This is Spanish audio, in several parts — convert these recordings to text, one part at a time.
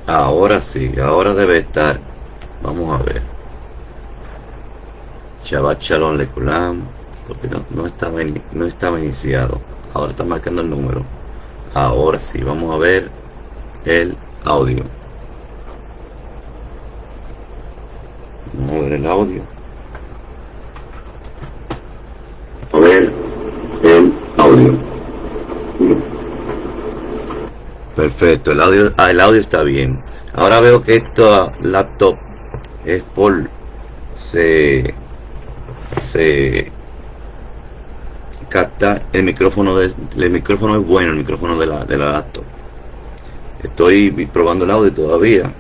Ahora sí, ahora debe estar. Vamos a ver. Shabbat Shalom Lekulam. Porque no estaba iniciado. Ahora está marcando el número. Ahora sí, vamos a ver el audio. Vamos a ver el audio. A ver el audio. Perfecto, el audio está bien. Ahora veo que esta laptop es por se capta el micrófono el micrófono es bueno, el micrófono de la laptop. Estoy probando el audio todavía.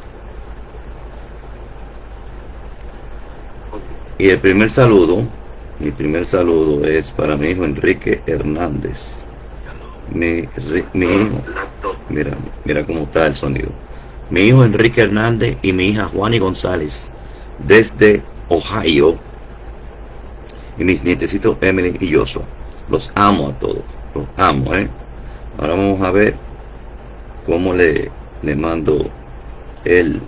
Y mi primer saludo es para mi hijo Enrique Hernández. Mi hijo, mira cómo está el sonido. Mi hijo Enrique Hernández y mi hija Juani González desde Ohio, y mis nietecitos Emily y Joshua. Los amo a todos, los amo. Ahora vamos a ver cómo le mando el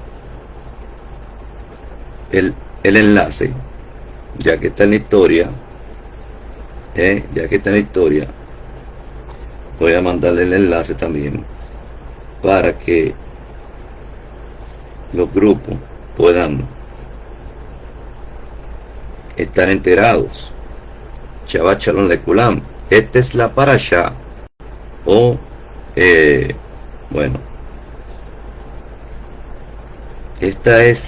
enlace, ya que está en la historia. Voy a mandarle el enlace también para que los grupos puedan estar enterados. Shabbat Shalom Lekulam. Esta es la parasha, bueno, esta es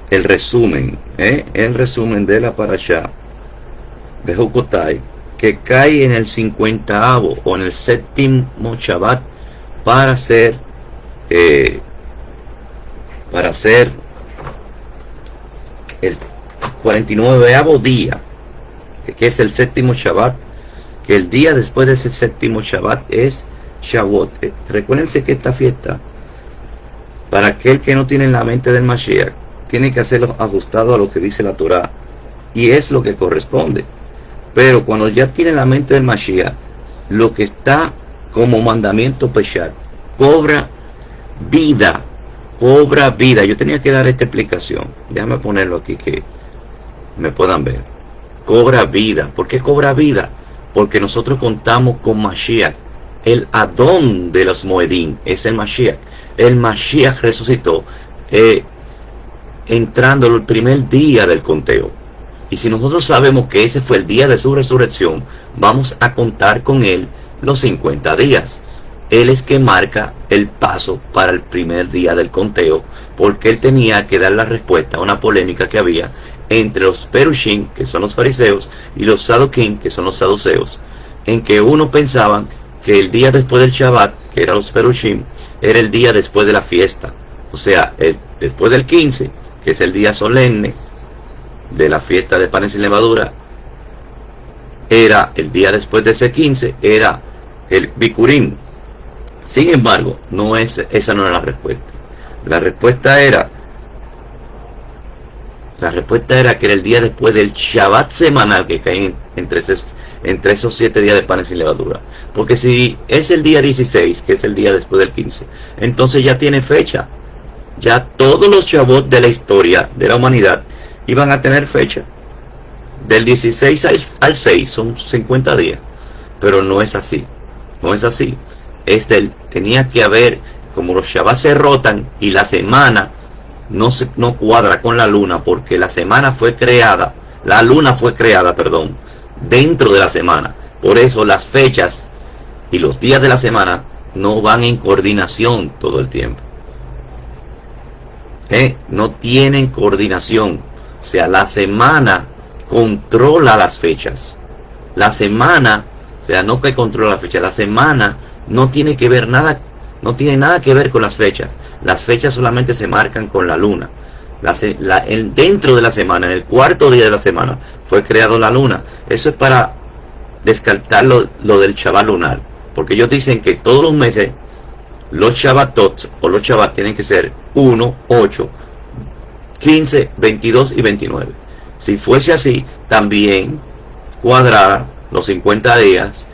el resumen, el resumen de la parasha Bejucotai, que cae en el 50avo o en el séptimo Shabbat para hacer el 49avo día, que es el séptimo Shabbat, que el día después de ese séptimo Shabbat es Shavuot. Recuérdense que esta fiesta, para aquel que no tiene la mente del Mashiach, tiene que hacerlo ajustado a lo que dice la Torah, y es lo que corresponde. Pero cuando ya tiene la mente del Mashiach, lo que está como mandamiento Peshat cobra vida. Yo tenía que dar esta explicación. Déjame ponerlo aquí que me puedan ver. Cobra vida. ¿Por qué cobra vida? Porque nosotros contamos con Mashiach. El Adón de los Moedim es el Mashiach. El Mashiach resucitó entrando el primer día del conteo. Y si nosotros sabemos que ese fue el día de su resurrección, vamos a contar con él los 50 días. Él es que marca el paso para el primer día del conteo, porque él tenía que dar la respuesta a una polémica que había entre los Perushim, que son los fariseos, y los Saduquim, que son los saduceos, en que uno pensaban que el día después del Shabbat, que eran los Perushim, era el día después de la fiesta. O sea, después del 15, que es el día solemne de la fiesta de panes sin levadura, era el día después de ese 15, era el Bikurim. Sin embargo, esa no era la respuesta. La respuesta era que era el día después del Shabbat semanal, que cae entre esos 7 días de panes sin levadura. Porque si es el día 16, que es el día después del 15, entonces ya tiene fecha. Ya todos los Shavuot de la historia de la humanidad iban a tener fecha. Del 16 al 6 son 50 días. Pero no es así. No es así. Tenía que haber, como los Shabbat se rotan y la semana no cuadra con la luna, porque la luna fue creada, dentro de la semana. Por eso las fechas y los días de la semana no van en coordinación todo el tiempo. No tienen coordinación. O sea, la semana controla las fechas. La semana, o sea, no que controla la fecha, la semana no tiene que ver nada, no tiene nada que ver con las fechas. Las fechas solamente se marcan con la luna. Dentro de la semana, en el cuarto día de la semana, fue creado la luna. Eso es para descartar lo del Shabbat lunar. Porque ellos dicen que todos los meses, los Shabbatot o los Shabbat tienen que ser 1, 8, 15, 22 y 29. Si fuese así, también cuadrara los 50 días,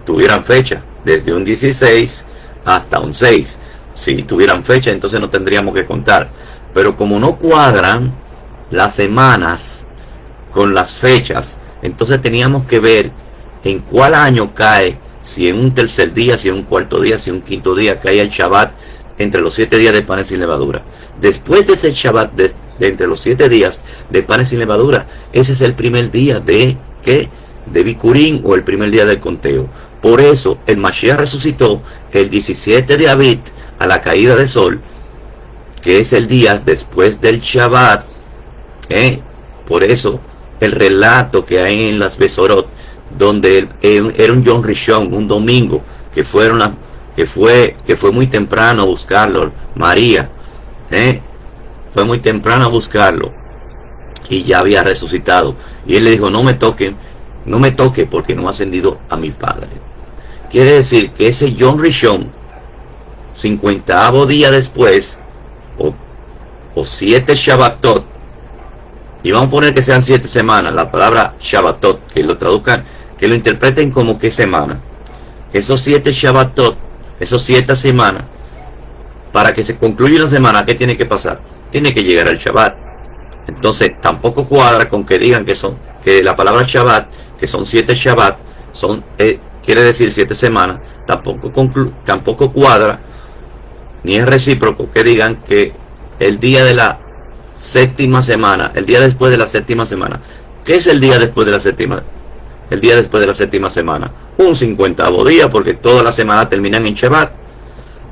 tuvieran fecha, desde un 16 hasta un 6. Si tuvieran fecha, entonces no tendríamos que contar. Pero como no cuadran las semanas con las fechas, entonces teníamos que ver en cuál año cae, si en un tercer día, si en un cuarto día, si en un quinto día cae el Shabbat entre los 7 días de panes sin levadura. Después de ese Shabbat de entre los 7 días de panes sin levadura, ese es el primer día de ¿qué? De Bikurim, o el primer día del conteo. Por eso el Mashiach resucitó el 17 de Abit, a la caída del sol, que es el día después del Shabbat. Por eso el relato que hay en las Besorot, donde era un Yom Rishon, un domingo, que fue muy temprano a buscarlo, María, fue muy temprano a buscarlo, y ya había resucitado, y él le dijo: no me toque porque no ha ascendido a mi Padre. Quiere decir que ese Yom Rishon, 50º día después, o 7 Shabbatot, y vamos a poner que sean 7 semanas, la palabra Shabbatot, que lo traduzcan, que lo interpreten como que semana. Esos 7 Shabbatot, esos 7 semanas, para que se concluya la semana, ¿qué tiene que pasar? Tiene que llegar al Shabbat. Entonces tampoco cuadra con que digan que la palabra Shabbat, que son 7 Shabbat, quiere decir 7 semanas. Tampoco cuadra, ni es recíproco que digan que el día de la séptima semana, el día después de la séptima semana. ¿Qué es el día después de la séptima? El día después de la séptima semana, un 50º día, porque todas las semanas terminan en Shabbat.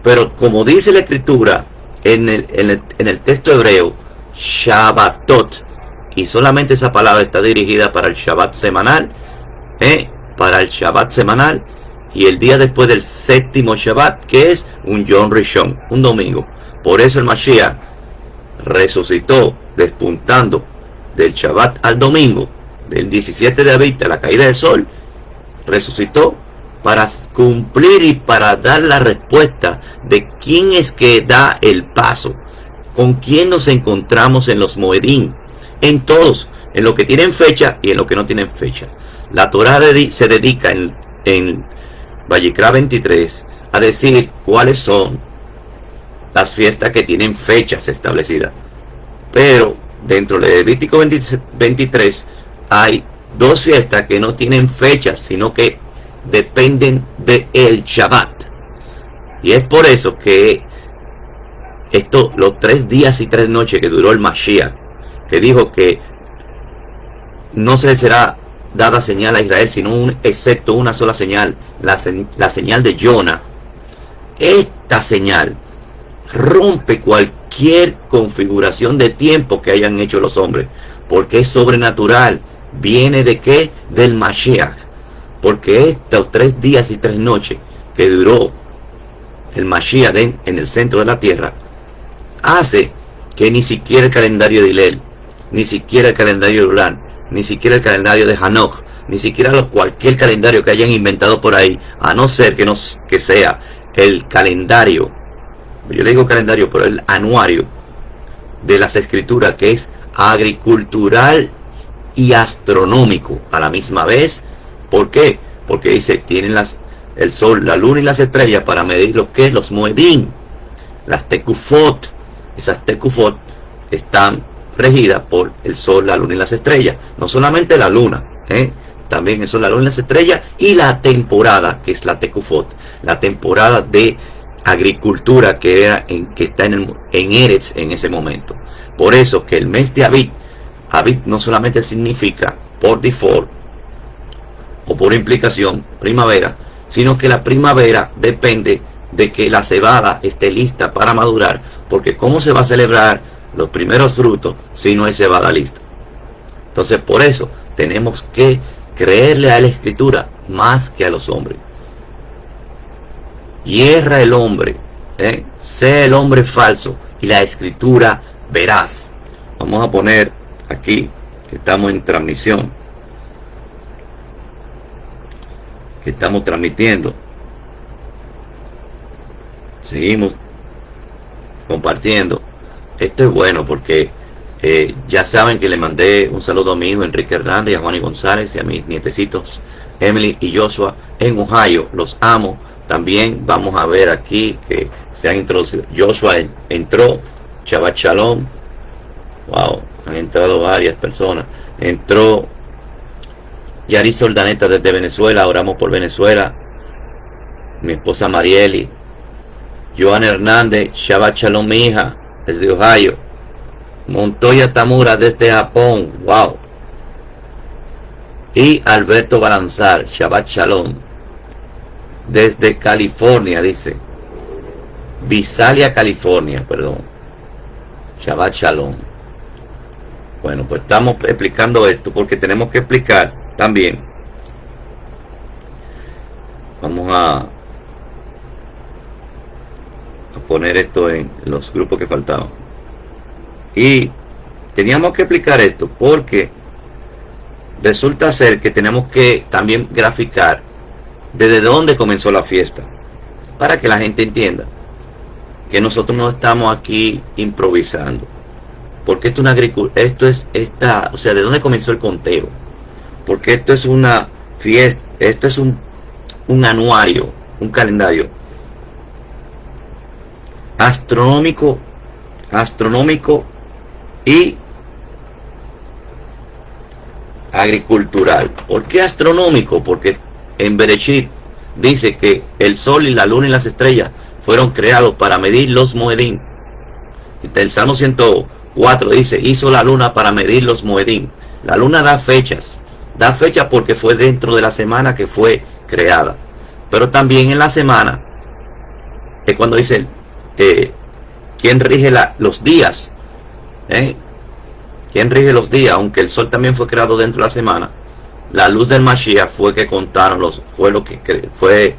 Pero como dice la escritura en el texto hebreo, Shabbatot, y solamente esa palabra está dirigida para el Shabbat semanal, para el Shabbat semanal, y el día después del séptimo Shabbat, que es un Yom Rishon, un domingo. Por eso el Mashiach resucitó despuntando del Shabbat al domingo, del 17 de Abit a la caída del sol, resucitó para cumplir y para dar la respuesta de quién es que da el paso, con quién nos encontramos en los Moedim, en todos, en lo que tienen fecha y en lo que no tienen fecha. La Torah se dedica en Vayikra 23 a decir cuáles son las fiestas que tienen fechas establecidas. Pero dentro de Levítico 23 hay 2 fiestas que no tienen fechas, sino que dependen del Shabbat. Y es por eso que los 3 días y 3 noches que duró el Mashiach, que dijo que no se le será dada señal a Israel, sino excepto una sola señal, la señal de Jonah. Esta señal rompe cualquier configuración de tiempo que hayan hecho los hombres, porque es sobrenatural. ¿Viene de qué? Del Mashiach. Porque estos 3 días y 3 noches que duró el Mashiach en el centro de la tierra, hace que ni siquiera el calendario de Hillel, ni siquiera el calendario de Ulan, ni siquiera el calendario de Hanoch, ni siquiera cualquier calendario que hayan inventado por ahí, a no ser que sea el calendario, yo le digo calendario, pero el anuario de las escrituras, que es agricultural y astronómico a la misma vez. ¿Por qué? Porque dice, tienen el sol, la luna y las estrellas para medir lo que es los Moedim, las Tekufot. Esas Tekufot están regidas por el sol, la luna y las estrellas. No solamente la luna, también el sol, la luna y las estrellas, y la temporada, que es la Tekufot, la temporada de agricultura que está en Eretz en ese momento. Por eso que el mes de Abit no solamente significa por default o por implicación primavera, sino que la primavera depende de que la cebada esté lista para madurar, porque ¿cómo se va a celebrar los primeros frutos si no hay cebada lista? Entonces por eso tenemos que creerle a la escritura más que a los hombres. Hierra el hombre, sea el hombre falso y la escritura veraz. Vamos a poner aquí que estamos en transmisión, que estamos transmitiendo. Seguimos compartiendo. Esto es bueno porque ya saben que le mandé un saludo a mi hijo Enrique Hernández, a Juan y González y a mis nietecitos Emily y Joshua en Ohio. Los amo También vamos a ver aquí que se han introducido. Joshua entró, Shabbat Shalom. Wow, han entrado varias personas. Entró Yaris Ordaneta desde Venezuela, oramos por Venezuela. Mi esposa Marieli. Joan Hernández, Shabbat Shalom, mi hija, desde Ohio. Montoya Tamura desde Japón, wow. Y Alberto Balanzar, Shabbat Shalom, desde California, dice. Visalia, California, perdón. Shabbat Shalom. Bueno, pues estamos explicando esto porque tenemos que explicar también. Vamos a poner esto en los grupos que faltaban. Y teníamos que explicar esto porque resulta ser que tenemos que también graficar desde dónde comenzó la fiesta, para que la gente entienda que nosotros no estamos aquí improvisando, porque esto es una agricultura, o sea, de dónde comenzó el conteo, porque esto es una fiesta, esto es un anuario, un calendario astronómico y agricultural. ¿Por qué astronómico? Porque en Bereshit dice que el sol y la luna y las estrellas fueron creados para medir los moedín. El Salmo 104 dice, hizo la luna para medir los moedín. La luna da fechas porque fue dentro de la semana que fue creada, pero también en la semana es cuando dice quién rige los días, quién rige los días. Aunque el sol también fue creado dentro de la semana, la luz del Mashiach fue que contaron fue lo que fue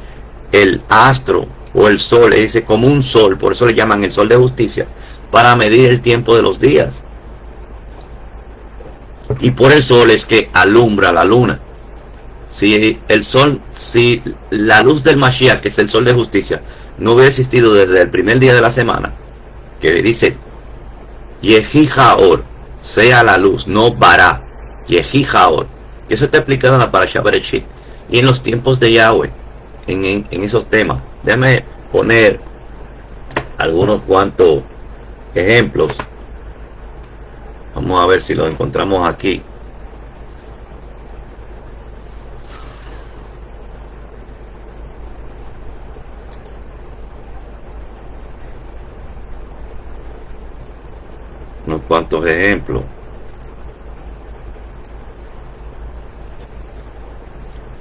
el astro o el sol, dice como un sol, por eso le llaman el sol de justicia, para medir el tiempo de los días. Y por el sol es que alumbra la luna. Si la luz del Mashiach, que es el sol de justicia, no hubiera existido desde el primer día de la semana, que dice Yehi Haor, sea la luz, no Bará, Yehi Haor, que eso está explicado en la Parashá Bereshit y en los tiempos de Yahweh, en esos temas. Déjame poner algunos cuantos ejemplos. Vamos a ver si lo encontramos aquí. Unos cuantos ejemplos.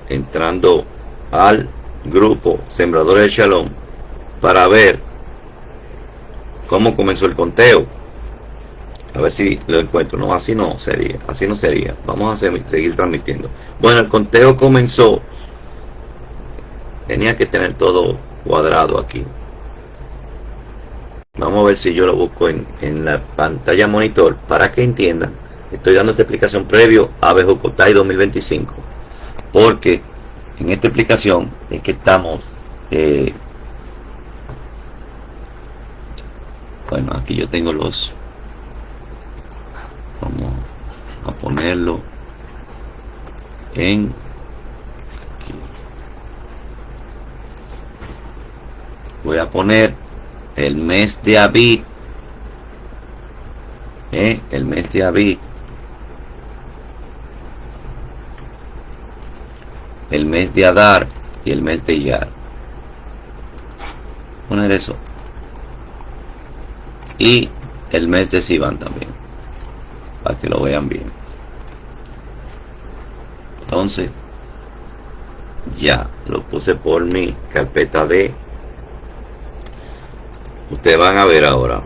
Entrando al grupo Sembradores de Shalom para ver cómo comenzó el conteo. A ver si lo encuentro. No, así no sería. Vamos a seguir transmitiendo. Bueno, el conteo comenzó. Tenía que tener todo cuadrado aquí. Vamos a ver si yo lo busco en la pantalla monitor para que entiendan. Estoy dando esta explicación previo a Bejucotai 2025. Porque en esta explicación es que estamos... bueno, aquí yo tengo los... Vamos a ponerlo en... aquí. Voy a poner el mes de Abib, el mes de Abib, el mes de Adar y el mes de Iyar. Poner eso. Y el mes de Sivan también, para que lo vean bien. Entonces ya lo puse por mi carpeta de... Ustedes van a ver ahora.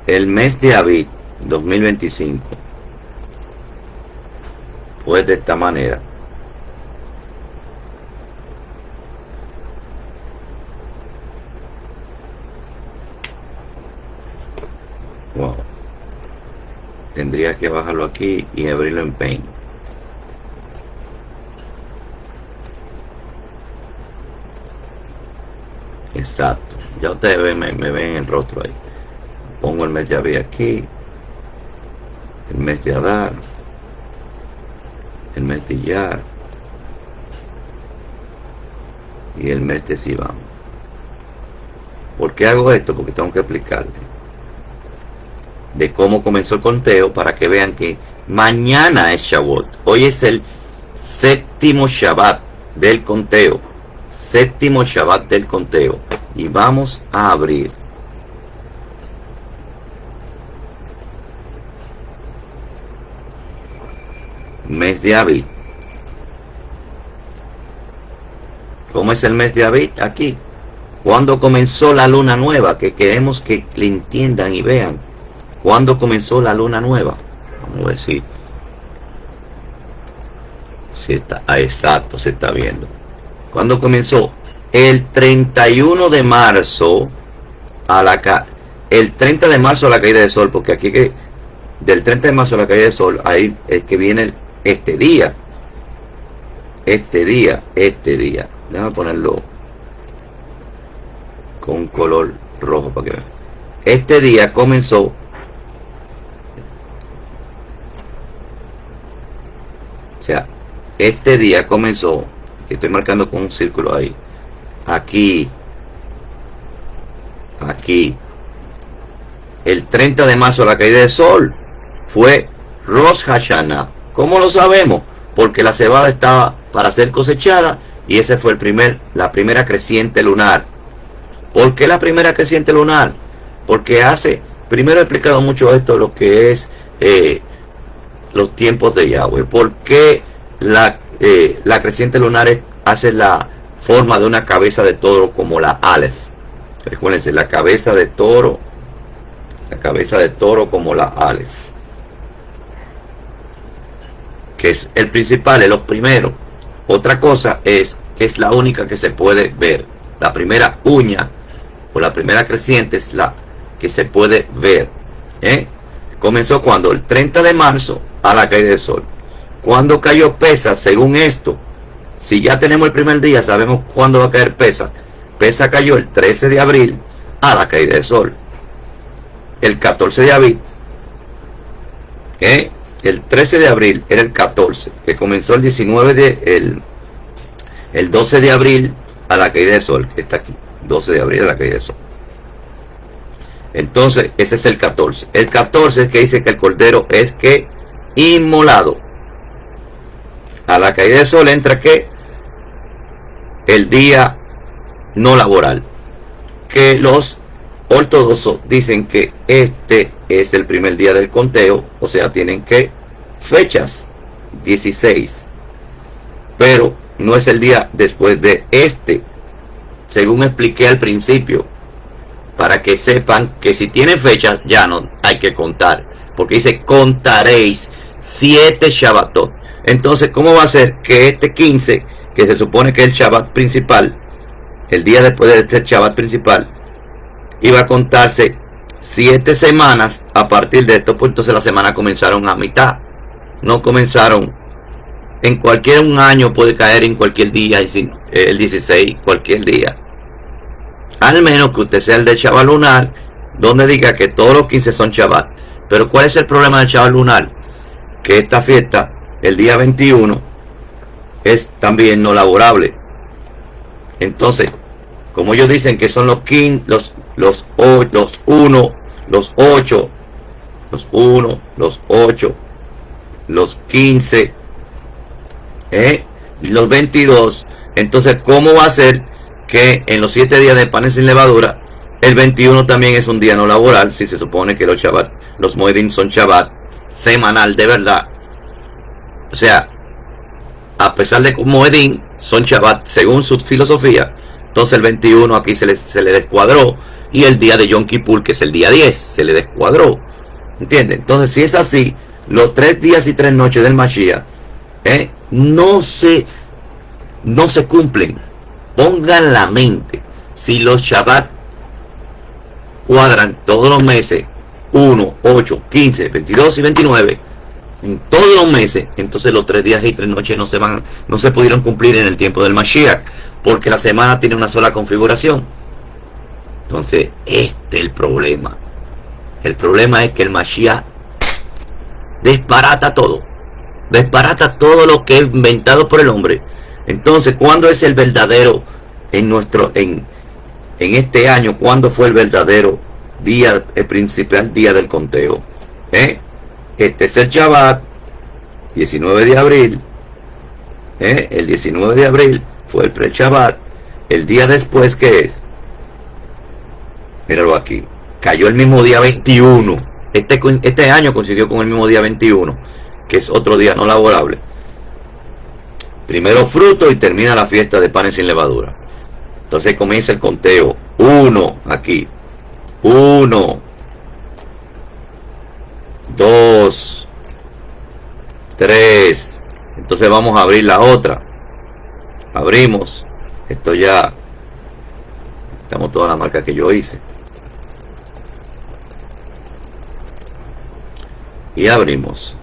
El mes de Abib 2025 fue de esta manera. Wow. Tendría que bajarlo aquí y abrirlo en Paint. Exacto. Ya ustedes me ven el rostro ahí. Pongo el mes de Abib aquí. El mes de Adar. El mes de Iyar. y el mes de Sivan. ¿Por qué hago esto? Porque tengo que explicarle de cómo comenzó el conteo para que vean que mañana es Shavuot. Hoy es el séptimo Shabbat del conteo. Séptimo Shabbat del conteo. Y vamos a abrir mes de Abid. ¿Cómo es el mes de Abid? Aquí. ¿Cuándo comenzó la luna nueva? Que queremos que le entiendan y vean. ¿Cuándo comenzó la luna nueva? Vamos a ver si está. Exacto, se está viendo. ¿Cuándo comenzó? El 31 de marzo el 30 de marzo a la caída del sol, porque aquí que del 30 de marzo a la caída del sol, ahí es que viene este día. Déjame ponerlo con un color rojo para que vean. Este día comenzó este día comenzó, que estoy marcando con un círculo ahí, aquí, el 30 de marzo a la caída del sol, fue Rosh Hashanah. ¿Cómo lo sabemos? Porque la cebada estaba para ser cosechada y ese fue la primera creciente lunar. ¿Por qué la primera creciente lunar? Porque primero he explicado mucho esto, lo que es los tiempos de Yahweh. ¿Por qué la creciente lunar hace la forma de una cabeza de toro como la Aleph? Recuérdense, la cabeza de toro como la Aleph, que es el principal, es los primeros. Otra cosa es que es la única que se puede ver. La primera uña o la primera creciente es la que se puede ver. Comenzó cuando el 30 de marzo a la caída del sol. Cuando cayó Pesach, según esto, si ya tenemos el primer día, sabemos cuándo va a caer Pesach. Pesach cayó el 13 de abril a la caída del sol. El 14 de abril, el 13 de abril era el 14, que comenzó el 19 el 12 de abril a la caída del sol, que está aquí, 12 de abril a la caída del sol. Entonces, ese es el 14. El 14 es que dice que el cordero es que inmolado. A la caída del sol entra que el día no laboral. Que los ortodoxos dicen que este es el primer día del conteo, o sea, tienen que fechas 16. Pero no es el día después de este, según expliqué al principio, para que sepan que si tiene fecha ya no hay que contar, porque dice contaréis 7 Shabbatot. Entonces, ¿cómo va a ser que este 15, que se supone que es el Shabbat principal, el día después de este Shabbat principal, iba a contarse 7 semanas a partir de esto? Pues entonces las semanas comenzaron a mitad, no comenzaron en cualquier un año, puede caer en cualquier día, el 16, cualquier día, al menos que usted sea el del Shabbat lunar, donde diga que todos los 15 son Shabbat. Pero ¿cuál es el problema del Shabbat lunar? Que esta fiesta, el día 21, es también no laborable. Entonces, como ellos dicen que son los 15, los 1, los 8, los 1, los 8, los 15, y los 22, entonces, ¿cómo va a ser que en los 7 días de panes sin levadura, el 21 también es un día no laboral, si se supone que los Shabbat, los Moedim son Shabbat semanal de verdad? O sea, a pesar de que Moedim son Shabbat según su filosofía, entonces el 21 aquí se le descuadró, y el día de Yom Kippur, que es el día 10, se le descuadró. ¿Entienden? Entonces, si es así, los 3 días y 3 noches del Mashiach no se cumplen. Pongan la mente, si los Shabbat cuadran todos los meses, 1, 8, 15, 22 y 29, en todos los meses, entonces los 3 días y 3 noches no se pudieron cumplir en el tiempo del Mashiach, porque la semana tiene una sola configuración. Entonces, este es el problema. El problema es que el Mashiach desbarata todo lo que es inventado por el hombre. Entonces, ¿cuándo es el verdadero en este año, ¿cuándo fue el verdadero día, el principal día del conteo? Este es el Shabbat, 19 de abril. El 19 de abril fue el pre-Shabbat. El día después, ¿qué es? Míralo aquí. Cayó el mismo día 21. Este año coincidió con el mismo día 21, que es otro día no laborable. Primero fruto y termina la fiesta de panes sin levadura. Entonces comienza el conteo. 1 aquí. 1, 2, 3. Entonces vamos a abrir la otra. Abrimos. Esto ya. Estamos toda la marca que yo hice. Y abrimos.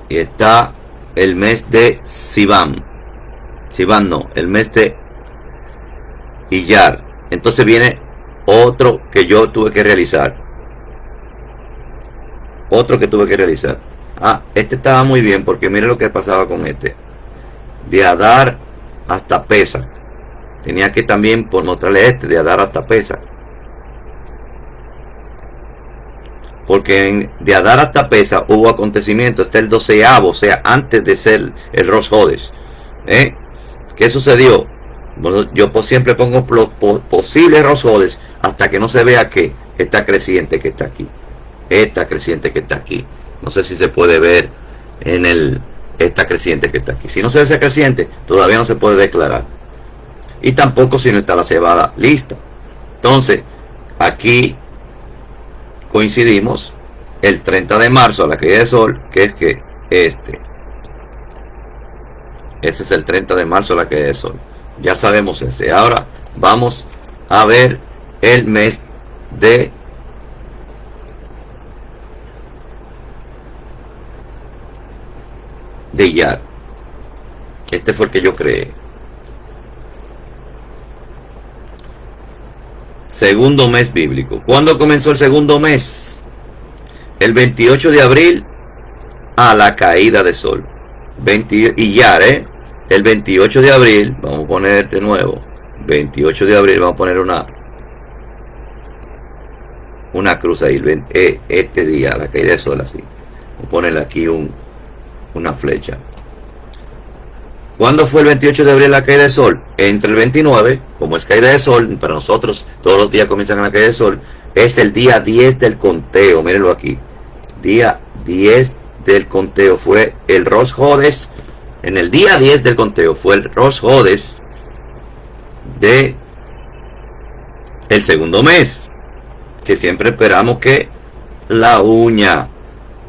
Y está el mes de Sivan. Sivan no, el mes de Iyar. Entonces viene otro que yo tuve que realizar. Este estaba muy bien porque mire lo que pasaba con este. De Adar hasta Pesach. Tenía que también por mostrarle de Adar hasta Pesach. Porque de Adar hasta Pesach hubo acontecimientos. Está el 12avo, o sea, antes de ser el Rosh Hodesh. ¿Qué sucedió? Bueno, yo siempre pongo posibles Rosh Hodesh hasta que no se vea que esta creciente que está aquí. Esta creciente que está aquí. No sé si se puede ver en esta creciente que está aquí. Si no se ve esa creciente, todavía no se puede declarar. Y tampoco si no está la cebada lista. Entonces, aquí coincidimos el 30 de marzo a la caída de sol, que es que ese es el 30 de marzo a la caída de sol. Ya sabemos ese. Ahora vamos a ver el mes de Iyar. Este fue el que yo creé. Segundo mes bíblico. ¿Cuándo comenzó el segundo mes? El 28 de abril a la caída de sol. Iyar, el 28 de abril, vamos a poner de nuevo, 28 de abril, vamos a poner una cruz ahí, este día, la caída de sol así. Vamos a ponerle aquí una flecha. ¿Cuándo fue el 28 de abril la caída de sol? Entre el 29, como es caída de sol, para nosotros todos los días comienzan a la caída de sol, es el día 10 del conteo, mírenlo aquí. Día 10 del conteo fue el Rosh Hodesh. En el día 10 del conteo fue el Rosh Hodesh de el segundo mes, que siempre esperamos que la uña.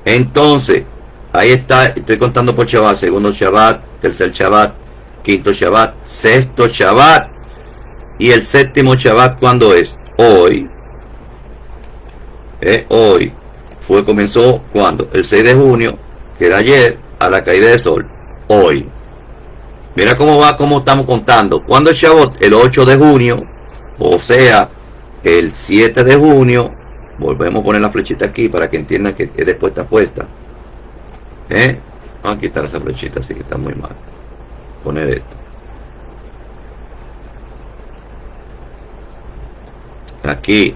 Entonces, ahí está, estoy contando por Shabbat, segundo Shabbat, tercer Shabbat, quinto Shabbat, sexto Shabbat. Y el séptimo Shabbat, ¿cuándo es? Hoy. Hoy. Comenzó, ¿cuándo? El 6 de junio, que era ayer, a la caída de sol. Hoy. Mira cómo va, cómo estamos contando. ¿Cuándo es Shabbat? El 8 de junio, o sea, el 7 de junio. Volvemos a poner la flechita aquí para que entiendan que después está puesta. Vamos a quitar esa flechita, así que está muy mal. Poner esto. Aquí,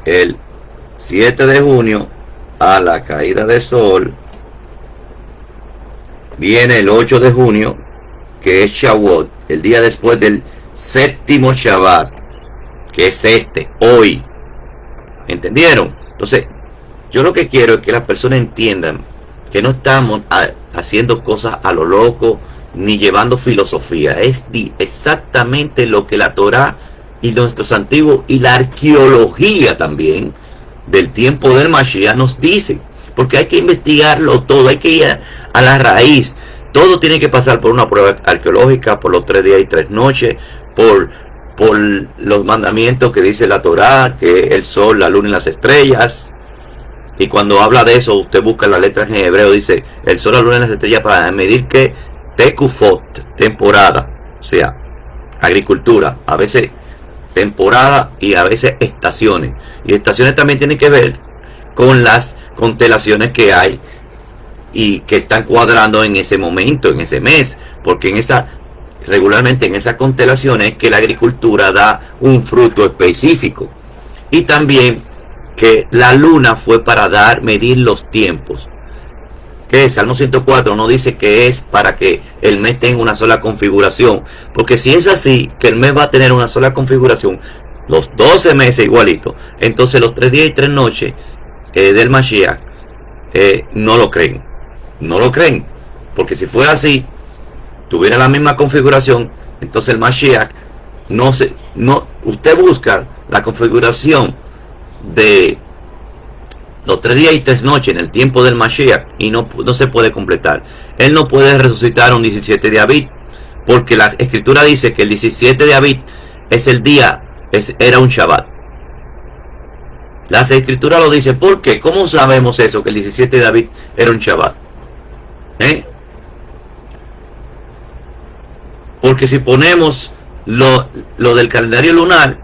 el 7 de junio, a la caída de sol, viene el 8 de junio, que es Shavuot, el día después del séptimo Shabbat, que es hoy. ¿Entendieron? Entonces, yo lo que quiero es que las personas entiendan que no estamos haciendo cosas a lo loco, ni llevando filosofía. Es exactamente lo que la Torá y nuestros antiguos y la arqueología también del tiempo del Mashiach nos dice. Porque hay que investigarlo todo, hay que ir a la raíz. Todo tiene que pasar por una prueba arqueológica, por los 3 días y 3 noches, por los mandamientos que dice la Torá, que el sol, la luna y las estrellas. Y cuando habla de eso, usted busca las letras en hebreo, dice el sol, la luna y las estrellas para medir que Tekufot, temporada, o sea, agricultura, a veces temporada y a veces estaciones. Y estaciones también tienen que ver con las constelaciones que hay y que están cuadrando en ese momento, en ese mes, porque regularmente en esas constelaciones que la agricultura da un fruto específico. Y también que la luna fue para medir los tiempos. Que Salmo 104 no dice que es para que el mes tenga una sola configuración, porque si es así, que el mes va a tener una sola configuración, los 12 meses igualito, entonces los 3 días y 3 noches del Mashiach no lo creen, porque si fuera así, tuviera la misma configuración, entonces el Mashiach usted busca la configuración de los 3 días y 3 noches en el tiempo del Mashiach y no se puede completar. Él no puede resucitar un 17 de Abib, porque la escritura dice que el 17 de Abib es el día, era un Shabbat. Las escrituras lo dicen. ¿Por qué? ¿Cómo sabemos eso? Que el 17 de Abib era un Shabbat. Porque si ponemos lo del calendario lunar,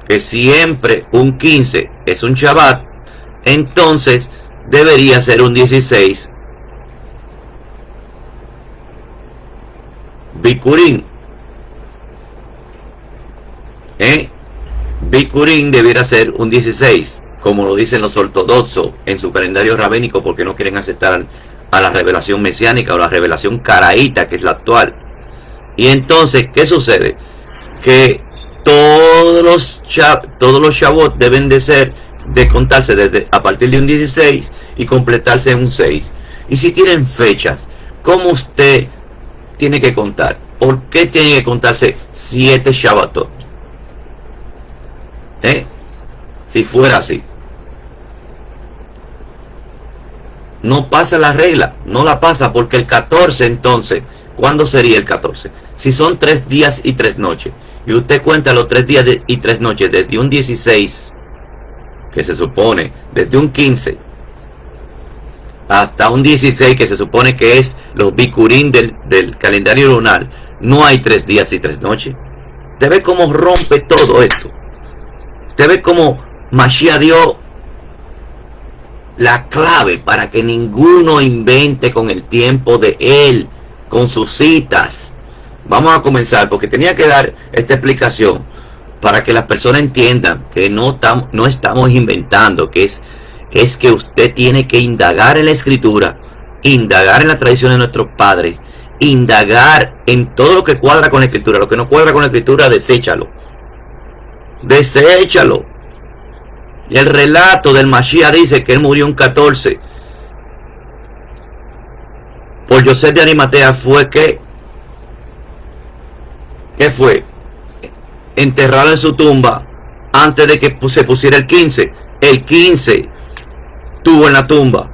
que siempre un 15 es un Shabbat, entonces debería ser un 16 Bikurim. Bikurim debiera ser un 16, como lo dicen los ortodoxos en su calendario rabínico, porque no quieren aceptar a la revelación mesiánica o la revelación caraíta, que es la actual. Y entonces, ¿qué sucede? Que todos los Shabbat deben de contarse a partir de un 16 y completarse en un 6. Y si tienen fechas, ¿cómo usted tiene que contar? ¿Por qué tiene que contarse 7 Shabbatot? Si fuera así, no pasa la regla, no la pasa, porque el 14 entonces, ¿cuándo sería el 14? Si son 3 días y 3 noches, y usted cuenta los 3 días y 3 noches desde un 16, que se supone, desde un 15 hasta un 16, que se supone que es los Bikurim del calendario lunar, no hay 3 días y 3 noches. ¿Usted ve cómo rompe todo esto? ¿Usted ve cómo Mashiach dio la clave para que ninguno invente con el tiempo de él, con sus citas? Vamos a comenzar, porque tenía que dar esta explicación para que las personas entiendan que no estamos inventando, que es que usted tiene que indagar en la escritura, indagar en la tradición de nuestros padres, indagar en todo lo que cuadra con la escritura. Lo que no cuadra con la escritura, deséchalo. Y el relato del Mashiach dice que él murió en 14 por José de Arimatea. Fue que fue enterrado en su tumba antes de que se pusiera el 15. El 15 estuvo en la tumba,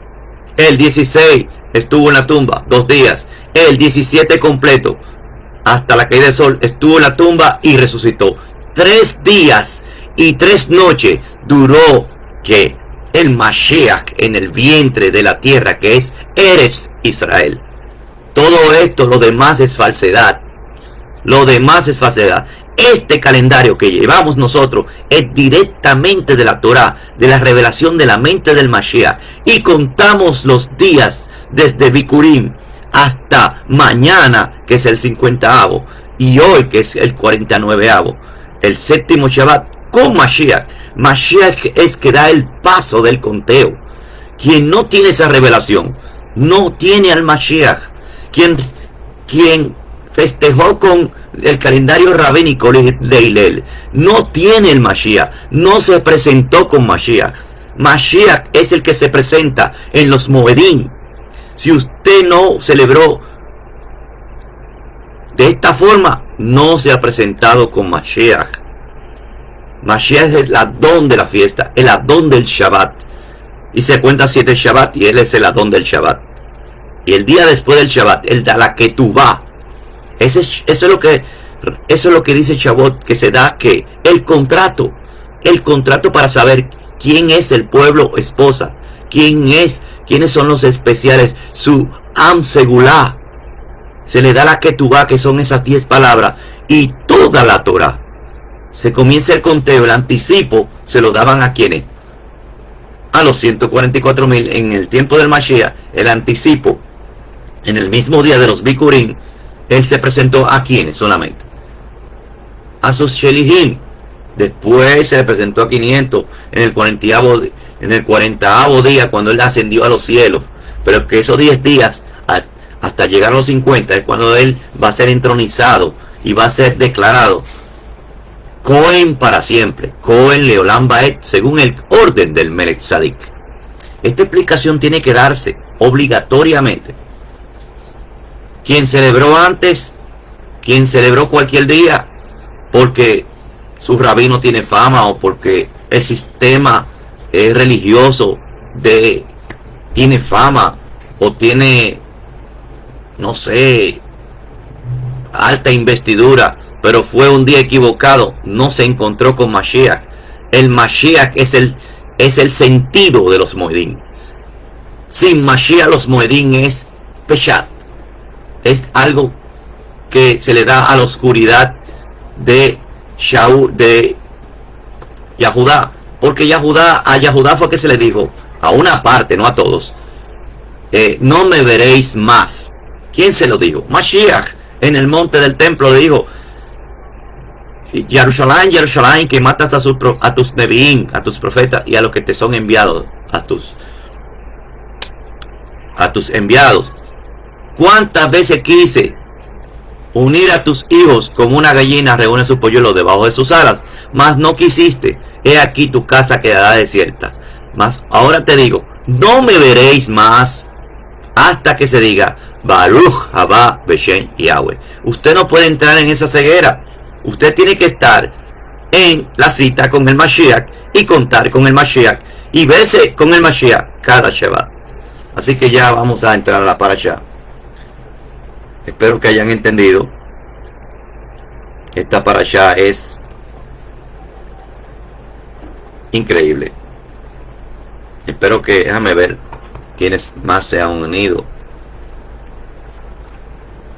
el 16 estuvo en la tumba 2 días, el 17 completo hasta la caída del sol estuvo en la tumba y resucitó. 3 días y 3 noches duró que el Mashiach en el vientre de la tierra, que es Eretz Israel. Todo esto, lo demás es falsedad. Lo demás es falsedad. Este calendario que llevamos nosotros es directamente de la Torah, de la revelación de la mente del Mashiach. Y contamos los días desde Bikurim hasta mañana, que es el 50avo, y hoy, que es el 49avo, el séptimo Shabbat, con Mashiach. Mashiach es que da el paso del conteo. Quien no tiene esa revelación, no tiene al Mashiach. Quien festejó con el calendario rabínico de Hillel, no tiene el Mashiach, no se presentó con Mashiach. Mashiach es el que se presenta en los Moedim. Si usted no celebró de esta forma, no se ha presentado con Mashiach. Mashiach es el Adón de la fiesta, el Adón del Shabbat. Y se cuenta 7 Shabbat y él es el Adón del Shabbat. Y el día después del Shabbat, el de la que tú vas. Eso es lo que dice Shavuot, que se da que el contrato para saber quién es el pueblo esposa, quiénes son los especiales, su Am Segulá. Se le da la Ketubá, que son esas 10 palabras, y toda la Torah. Se comienza el conteo, el anticipo, se lo daban a quienes, a los 144.000 en el tiempo del Mashiach, el anticipo, en el mismo día de los Bikurim, él se presentó a quienes solamente, a sus Shelihim. Después se le presentó a 500 en el 40º día, cuando él ascendió a los cielos. Pero que esos 10 días hasta llegar a los 50 es cuando él va a ser entronizado y va a ser declarado Cohen para siempre, Cohen Leolam Baed, según el orden del Melech Tzadik. Esta explicación tiene que darse obligatoriamente. Quien celebró antes, quien celebró cualquier día, porque su rabino tiene fama o porque el sistema religioso tiene fama o tiene, no sé, alta investidura, pero fue un día equivocado, no se encontró con Mashiach. El Mashiach es el sentido de los Moedim. Sin Mashiach los Moedim es Peshat, es algo que se le da a la oscuridad de Shaul, de Yahudá, porque a Yahudá fue que se le dijo, a una parte, no a todos, no me veréis más. ¿Quién se lo dijo? Mashiach, en el monte del templo le dijo, Jerusalén, Jerusalén, que matas a tus neviín, a tus profetas y a los que te son enviados, a tus enviados. ¿Cuántas veces quise unir a tus hijos como una gallina reúne su polluelo debajo de sus alas? Mas no quisiste. He aquí tu casa quedará desierta. Mas ahora te digo, no me veréis más hasta que se diga Baruch Haba Beshem Yahweh. Usted no puede entrar en esa ceguera. Usted tiene que estar en la cita con el Mashiach y contar con el Mashiach y verse con el Mashiach cada Shabbat. Así que ya vamos a entrar a la parashá. Espero que hayan entendido. Esta parashá es increíble. Espero que, déjame ver quiénes más se han unido.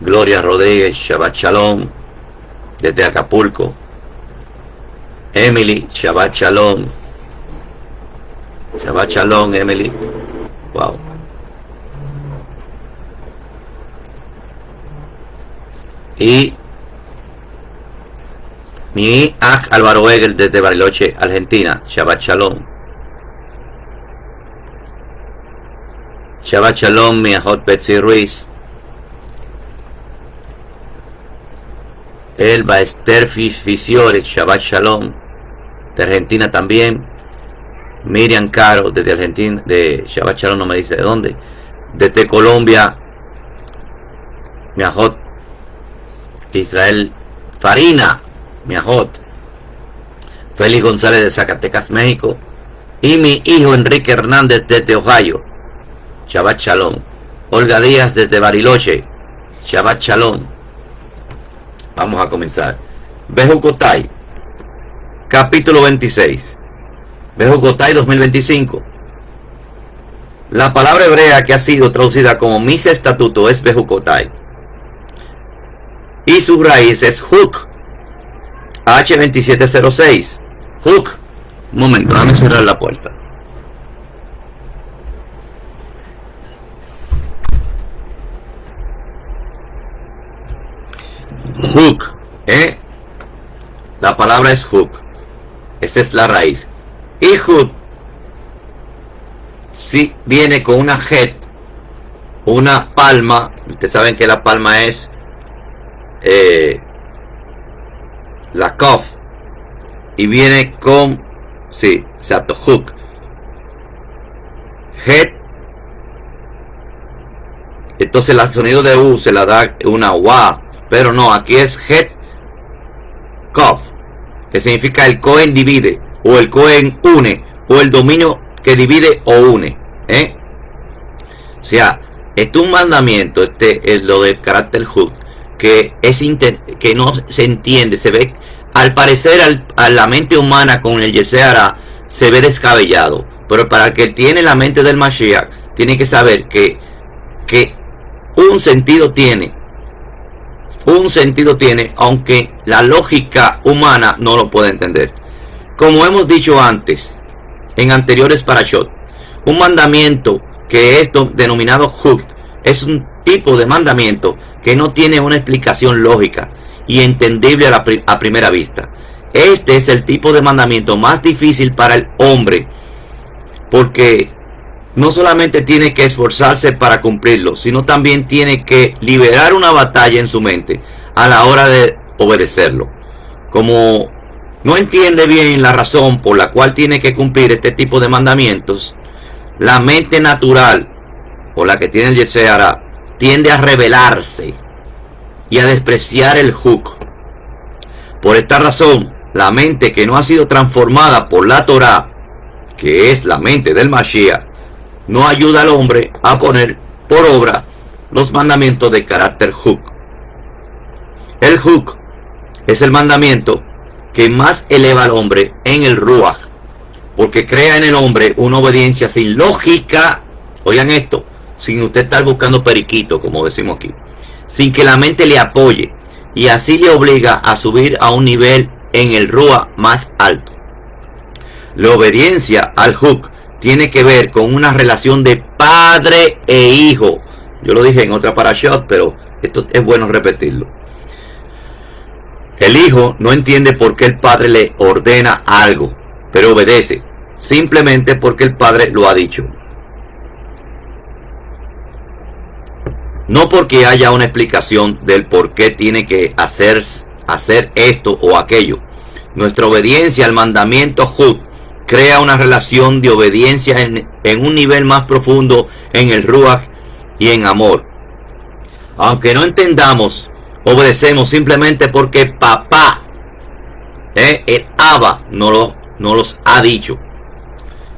Gloria Rodríguez, Shabbat Shalom, desde Acapulco. Emily, Shabbat Shalom. Shabbat Shalom, Emily. Wow. Y mi Aj Álvaro Egel desde Bariloche, Argentina. Shabbat Shalom. Shabbat Shalom, mi Ajot Betsy Ruiz. Elba Esther Fisiore, Shabbat Shalom, de Argentina también. Miriam Caro desde Argentina, de Shabbat Shalom, no me dice de dónde. Desde Colombia, mi Ajot Israel Farina, mi Ajot. Félix González de Zacatecas, México. Y mi hijo Enrique Hernández desde Ohio. Shabbat Shalom. Olga Díaz desde Bariloche. Shabbat Shalom. Vamos a comenzar. Bejucotai, capítulo 26. Bejucotai 2025. La palabra hebrea que ha sido traducida como mis estatutos es Bejucotai. Y su raíz es Huk. H2706. Huk. Un momento, déjame cerrar la puerta. Huk, la palabra es Huk. Esa es la raíz. Y Huk sí viene con una het, una palma. Ustedes saben que la palma es la Kof. Y viene con, sí, exacto, Huk. Het. Entonces el sonido de U se la da una Wa. Pero no, aquí es Het Kof, que significa el Cohen divide, o el Cohen une, o el dominio que divide o une. O sea, este es un mandamiento, es lo del carácter Huk, que no se entiende, se ve, al parecer a la mente humana con el Yeseara se ve descabellado. Pero para el que tiene la mente del Mashiach, tiene que saber que un sentido tiene, aunque la lógica humana no lo puede entender. Como hemos dicho antes, en anteriores parashot, un mandamiento que es denominado huk, es un tipo de mandamiento que no tiene una explicación lógica y entendible a primera vista. Este es el tipo de mandamiento más difícil para el hombre, porque no solamente tiene que esforzarse para cumplirlo, sino también tiene que liberar una batalla en su mente a la hora de obedecerlo. Como no entiende bien la razón por la cual tiene que cumplir este tipo de mandamientos, la mente natural, o la que tiene el Yetzer Hara, tiende a rebelarse y a despreciar el huk. Por esta razón, la mente que no ha sido transformada por la Torah, que es la mente del Mashiach, no ayuda al hombre a poner por obra los mandamientos de carácter huk. El huk es el mandamiento que más eleva al hombre en el ruach, porque crea en el hombre una obediencia sin lógica. Oigan esto, sin usted estar buscando periquito, como decimos aquí, sin que la mente le apoye, y así le obliga a subir a un nivel en el ruach más alto. La obediencia al huk tiene que ver con una relación de padre e hijo. Yo lo dije en otra parashot, pero esto es bueno repetirlo. El hijo no entiende por qué el padre le ordena algo, pero obedece, simplemente porque el padre lo ha dicho. No porque haya una explicación del por qué tiene que hacer esto o aquello. Nuestra obediencia al mandamiento huk crea una relación de obediencia en un nivel más profundo en el ruach y en amor. Aunque no entendamos, obedecemos simplemente porque papá, el Abba, no los ha dicho.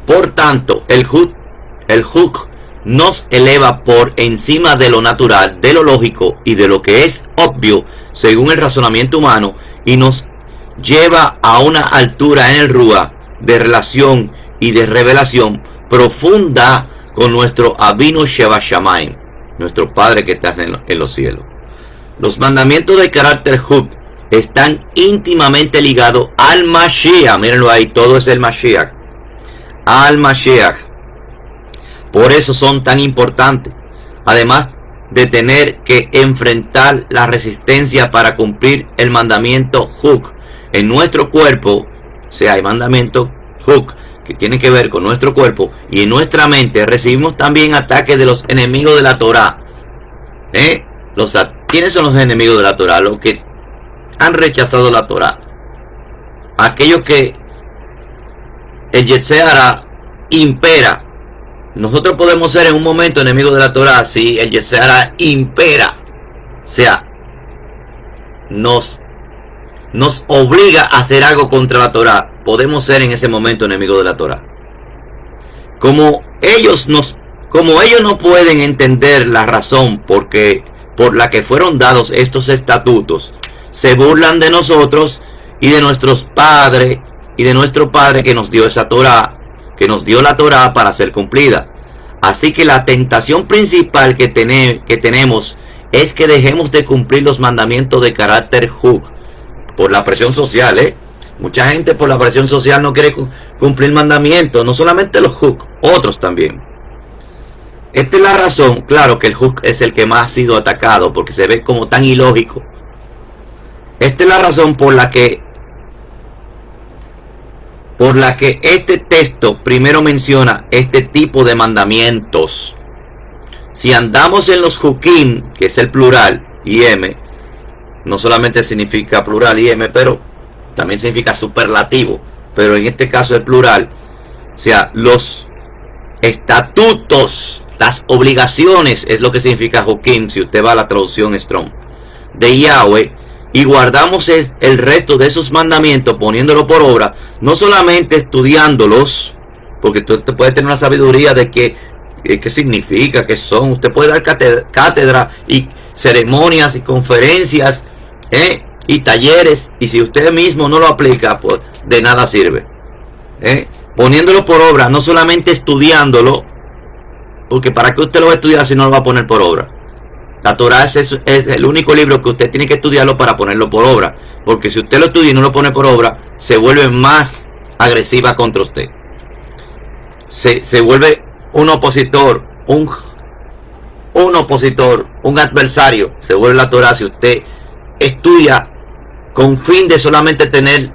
Por tanto, el huk nos eleva por encima de lo natural, de lo lógico y de lo que es obvio según el razonamiento humano, y nos lleva a una altura en el ruach de relación y de revelación profunda con nuestro Avinu Sheba Shamayim, nuestro Padre que está en los cielos. Los mandamientos de carácter huk están íntimamente ligados al Mashiach. Mírenlo ahí, todo es el Mashiach. Al Mashiach. Por eso son tan importantes. Además de tener que enfrentar la resistencia para cumplir el mandamiento huk en nuestro cuerpo. O sea, hay mandamiento huk que tiene que ver con nuestro cuerpo, y en nuestra mente recibimos también ataques de los enemigos de la Torah. ¿Quiénes son los enemigos de la Torah? Los que han rechazado la Torah. Aquellos que el Yetzer Hara impera. Nosotros podemos ser en un momento enemigos de la Torah si el Yetzer Hara impera. O sea, nos obliga a hacer algo contra la Torah. Podemos ser en ese momento enemigos de la Torah. Como ellos no pueden entender la razón por la que fueron dados estos estatutos, se burlan de nosotros y de nuestros padres y de nuestro Padre que nos dio esa Torah, que nos dio la Torah para ser cumplida. Así que la tentación principal que tenemos es que dejemos de cumplir los mandamientos de carácter huk por la presión social. Mucha gente por la presión social no quiere cumplir mandamientos, no solamente los huk, otros también. Esta es la razón, claro que el huk es el que más ha sido atacado porque se ve como tan ilógico. Esta es la razón por la que este texto primero menciona este tipo de mandamientos. Si andamos en los hukim, que es el plural, im, no solamente significa plural im, pero también significa superlativo, pero en este caso es plural. O sea, los estatutos, las obligaciones, es lo que significa hukim, si usted va a la traducción Strong, de Yahweh, y guardamos el resto de esos mandamientos poniéndolo por obra, no solamente estudiándolos, porque usted puede tener una sabiduría de qué significa, qué son. Usted puede dar cátedra y ceremonias y conferencias y talleres, y si usted mismo no lo aplica, pues de nada sirve. Poniéndolo por obra, no solamente estudiándolo, porque para qué usted lo va a estudiar si no lo va a poner por obra. La Torah es el único libro que usted tiene que estudiarlo para ponerlo por obra, porque si usted lo estudia y no lo pone por obra, se vuelve más agresiva contra usted. Se vuelve un opositor, un adversario, se vuelve la Torah si usted estudia con fin de solamente tenerlo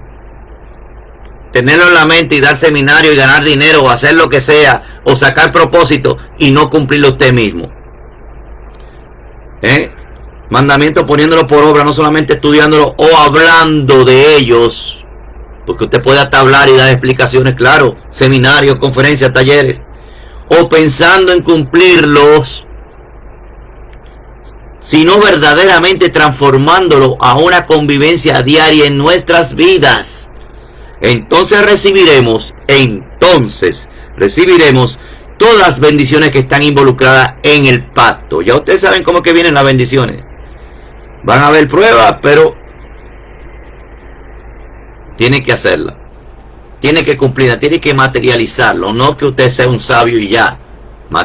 en la mente y dar seminario y ganar dinero o hacer lo que sea o sacar propósito y no cumplirlo usted mismo. Mandamientos poniéndolo por obra, no solamente estudiándolo o hablando de ellos, porque usted puede hasta hablar y dar explicaciones, claro, seminarios, conferencias, talleres, o pensando en cumplirlos, sino verdaderamente transformándolo a una convivencia diaria en nuestras vidas. Entonces recibiremos todas las bendiciones que están involucradas en el pacto. Ya ustedes saben cómo que vienen las bendiciones. Van a haber pruebas, pero tiene que hacerla. Tiene que cumplirla, tiene que materializarlo. No que usted sea un sabio y ya. No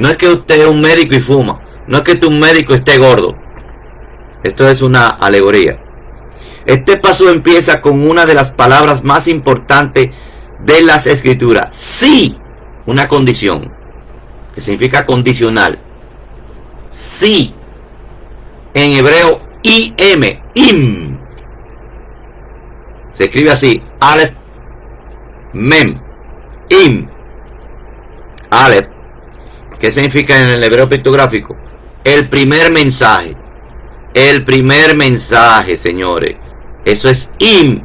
es que usted es un médico y fuma. No es que un médico esté gordo. Esto es una alegoría. Este paso empieza con una de las palabras más importantes de las escrituras. Sí, una condición, que significa condicional. Sí. En hebreo, im. Se escribe así, Aleph, Mem, Im, Aleph. ¿Qué significa en el hebreo pictográfico? El primer mensaje. El primer mensaje, señores. Eso es Im.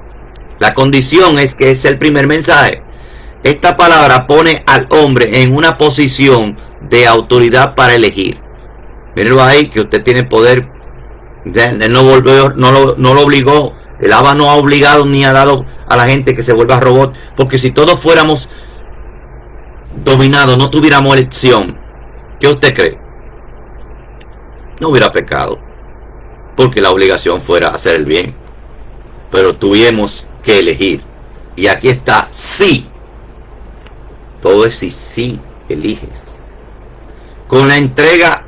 La condición es que es el primer mensaje. Esta palabra pone al hombre en una posición de autoridad para elegir. Mírenlo ahí, que usted tiene poder. Él no lo obligó. El Abba no ha obligado ni ha dado a la gente que se vuelva robot. Porque si todos fuéramos dominados, no tuviéramos elección, ¿qué usted cree? No hubiera pecado. Porque la obligación fuera hacer el bien. Pero tuvimos que elegir. Y aquí está, sí. Todo es sí eliges. Con la entrega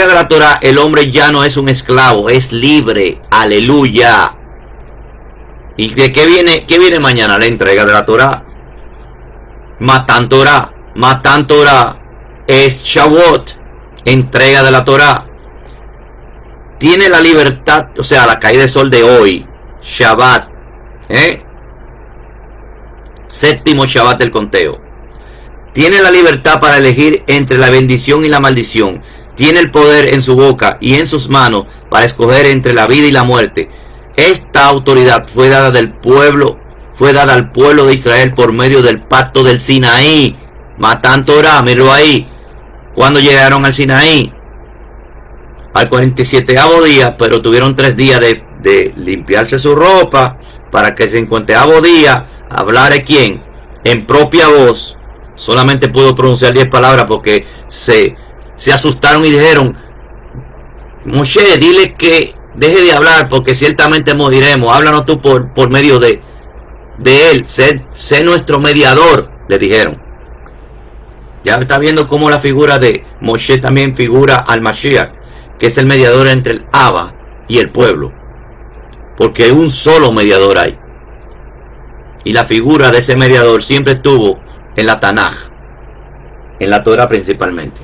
de la Torah, el hombre ya no es un esclavo, es libre. Aleluya. ¿Y de qué viene mañana? La entrega de la Torah. Matan Torah es Shavuot, entrega de la Torah. Tiene la libertad, o sea, la caída de sol de hoy, Shabbat, séptimo Shabbat del conteo. Tiene la libertad para elegir entre la bendición y la maldición. Tiene el poder en su boca y en sus manos para escoger entre la vida y la muerte. Esta autoridad fue dada al pueblo de Israel por medio del pacto del Sinaí. Matan Torah, míralo ahí. Cuando llegaron al Sinaí, al 47º día, pero tuvieron 3 días de limpiarse su ropa, para que el 50º día hablara quién, en propia voz. Solamente pudo pronunciar 10 palabras porque se asustaron y dijeron: Moshe, dile que deje de hablar porque ciertamente moriremos. Háblanos tú por medio de él. Sé nuestro mediador, le dijeron. Ya está viendo cómo la figura de Moshe también figura al Mashiach, que es el mediador entre el Abba y el pueblo. Porque un solo mediador hay. Y la figura de ese mediador siempre estuvo en la Tanaj, en la Torah principalmente.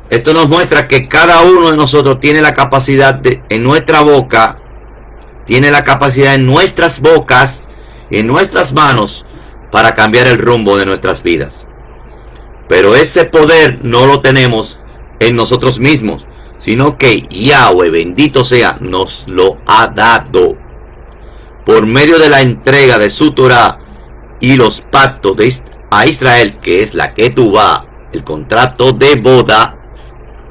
Esto nos muestra que cada uno de nosotros tiene la capacidad en nuestra boca, tiene la capacidad en nuestras bocas, en nuestras manos, para cambiar el rumbo de nuestras vidas. Pero ese poder no lo tenemos en nosotros mismos, sino que Yahweh, bendito sea, nos lo ha dado por medio de la entrega de su Torah y los pactos a Israel, que es la Ketubá, el contrato de boda,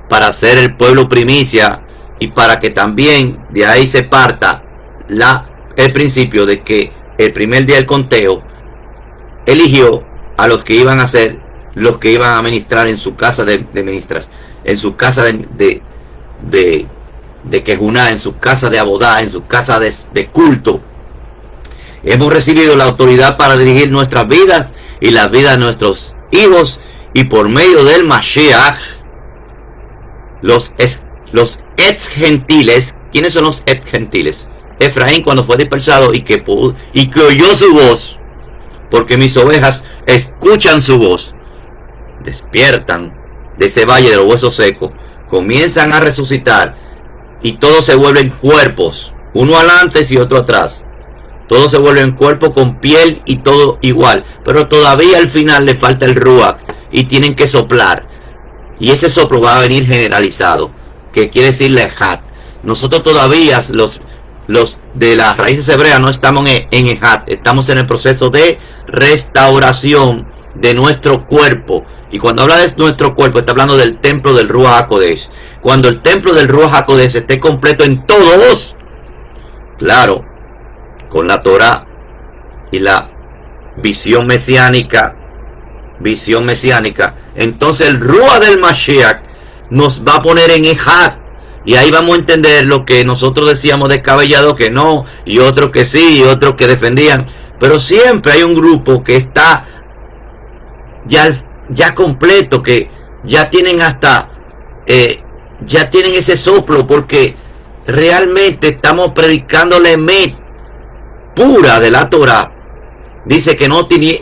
para ser el pueblo primicia y para que también de ahí se parta el principio de que el primer día del conteo eligió a los que iban a ser los que iban a ministrar en su casa de ministras, en su casa de Kejuná, en su casa de abodá, en su casa de culto. Hemos recibido la autoridad para dirigir nuestras vidas y las vidas de nuestros hijos, y por medio del Mashiach, los ex gentiles. ¿Quiénes son los ex gentiles? Efraín, cuando fue dispersado y que oyó su voz, porque mis ovejas escuchan su voz. Despiertan de ese valle de los huesos secos, comienzan a resucitar y todos se vuelven cuerpos, uno adelante y otro atrás. Todos se vuelven cuerpos con piel y todo igual, pero todavía al final le falta el ruach y tienen que soplar. Y ese soplo va a venir generalizado, que quiere decir lehat. Nosotros todavía, los de las raíces hebreas, no estamos en Ehat, estamos en el proceso de restauración de nuestro cuerpo. Y cuando habla de nuestro cuerpo, está hablando del templo del Ruach HaKodesh. Cuando el templo del Ruach HaKodesh esté completo en todos, claro, con la Torah y la visión mesiánica, entonces el Ruach del Mashiach nos va a poner en Ehat. Y ahí vamos a entender lo que nosotros decíamos descabellado que no, y otros que sí, y otros que defendían. Pero siempre hay un grupo que está ya completo, que ya tienen hasta, ya tienen ese soplo, porque realmente estamos predicando la emet pura de la Torah. Dice que no tiene,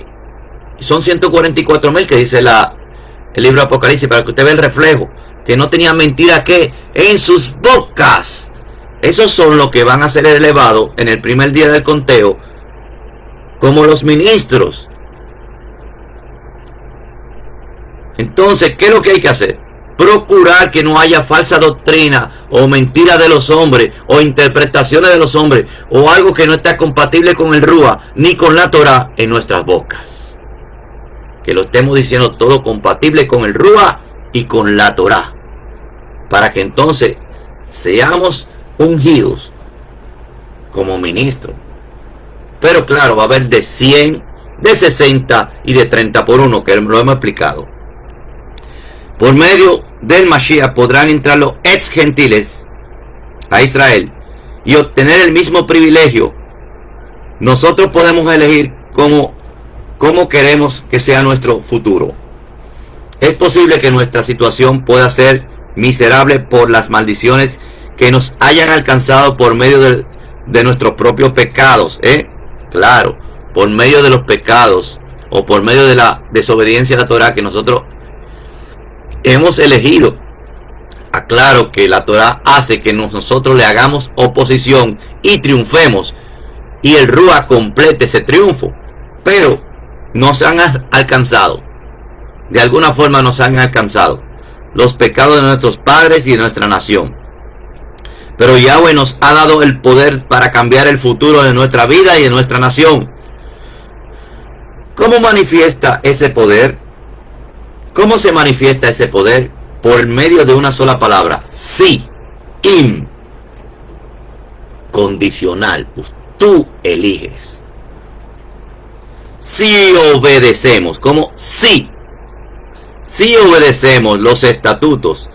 son 144,000 que dice el libro de Apocalipsis, para que usted vea el reflejo. Que no tenía mentira que en sus bocas. Esos son los que van a ser elevados en el primer día del conteo como los ministros. Entonces, ¿qué es lo que hay que hacer? Procurar que no haya falsa doctrina o mentira de los hombres o interpretaciones de los hombres o algo que no está compatible con el Ruach ni con la Torah en nuestras bocas. Que lo estemos diciendo todo compatible con el Ruach y con la Torah, para que entonces seamos ungidos como ministros. Pero claro, va a haber de 100, de 60 y de 30 por 1, que lo hemos explicado. Por medio del Mashiach podrán entrar los ex gentiles a Israel y obtener el mismo privilegio. Nosotros podemos elegir cómo queremos que sea nuestro futuro. Es posible que nuestra situación pueda ser miserable por las maldiciones que nos hayan alcanzado por medio de nuestros propios pecados. Claro, por medio de los pecados o por medio de la desobediencia a la Torah que nosotros hemos elegido. Aclaro que la Torah hace que nosotros le hagamos oposición y triunfemos, y el Ruach complete ese triunfo, pero nos han alcanzado. De alguna forma nos han alcanzado los pecados de nuestros padres y de nuestra nación. Pero Yahweh nos ha dado el poder para cambiar el futuro de nuestra vida y de nuestra nación. ¿Cómo manifiesta ese poder? ¿Cómo se manifiesta ese poder? Por medio de una sola palabra. Sí. Im. Condicional. Tú eliges. Si obedecemos. ¿Cómo? Sí. Si obedecemos los estatutos